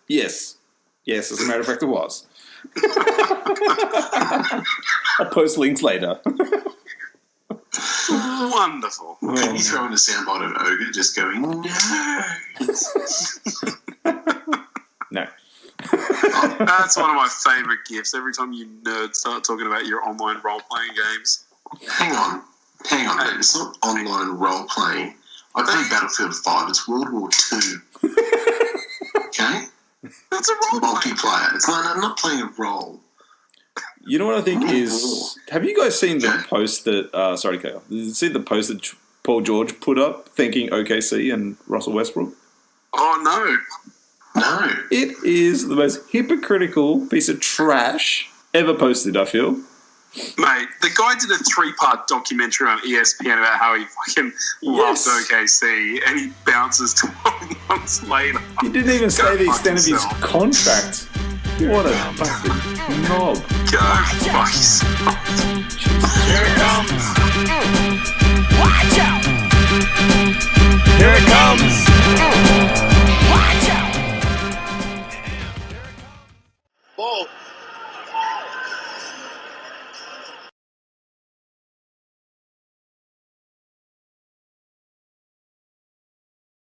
Yes, as a matter of fact, it was. I'll post links later. Wonderful. Can you throw in a soundbite of Ogre just going, no? No. That's one of my favourite gifts. Every time you nerds start talking about your online role-playing games. Hang on, mate. It's not online role-playing. I play Battlefield 5. It's World War 2. Okay? That's a role-playing. Multiplayer. I'm not playing a role. You know what I think is... Have you guys seen the post that... sorry, Kyle. Did you see the post that Paul George put up thanking OKC and Russell Westbrook? Oh, no. No. It is the most hypocritical piece of trash ever posted, I feel. Mate, the guy did a 3-part documentary on ESPN about how he fucking loves OKC, and he bounces 12 months later. He didn't even say the extent of his contract. What a fucking knob. Go fuck yourself. Here it comes. Watch out. Here it comes. Watch out. Ball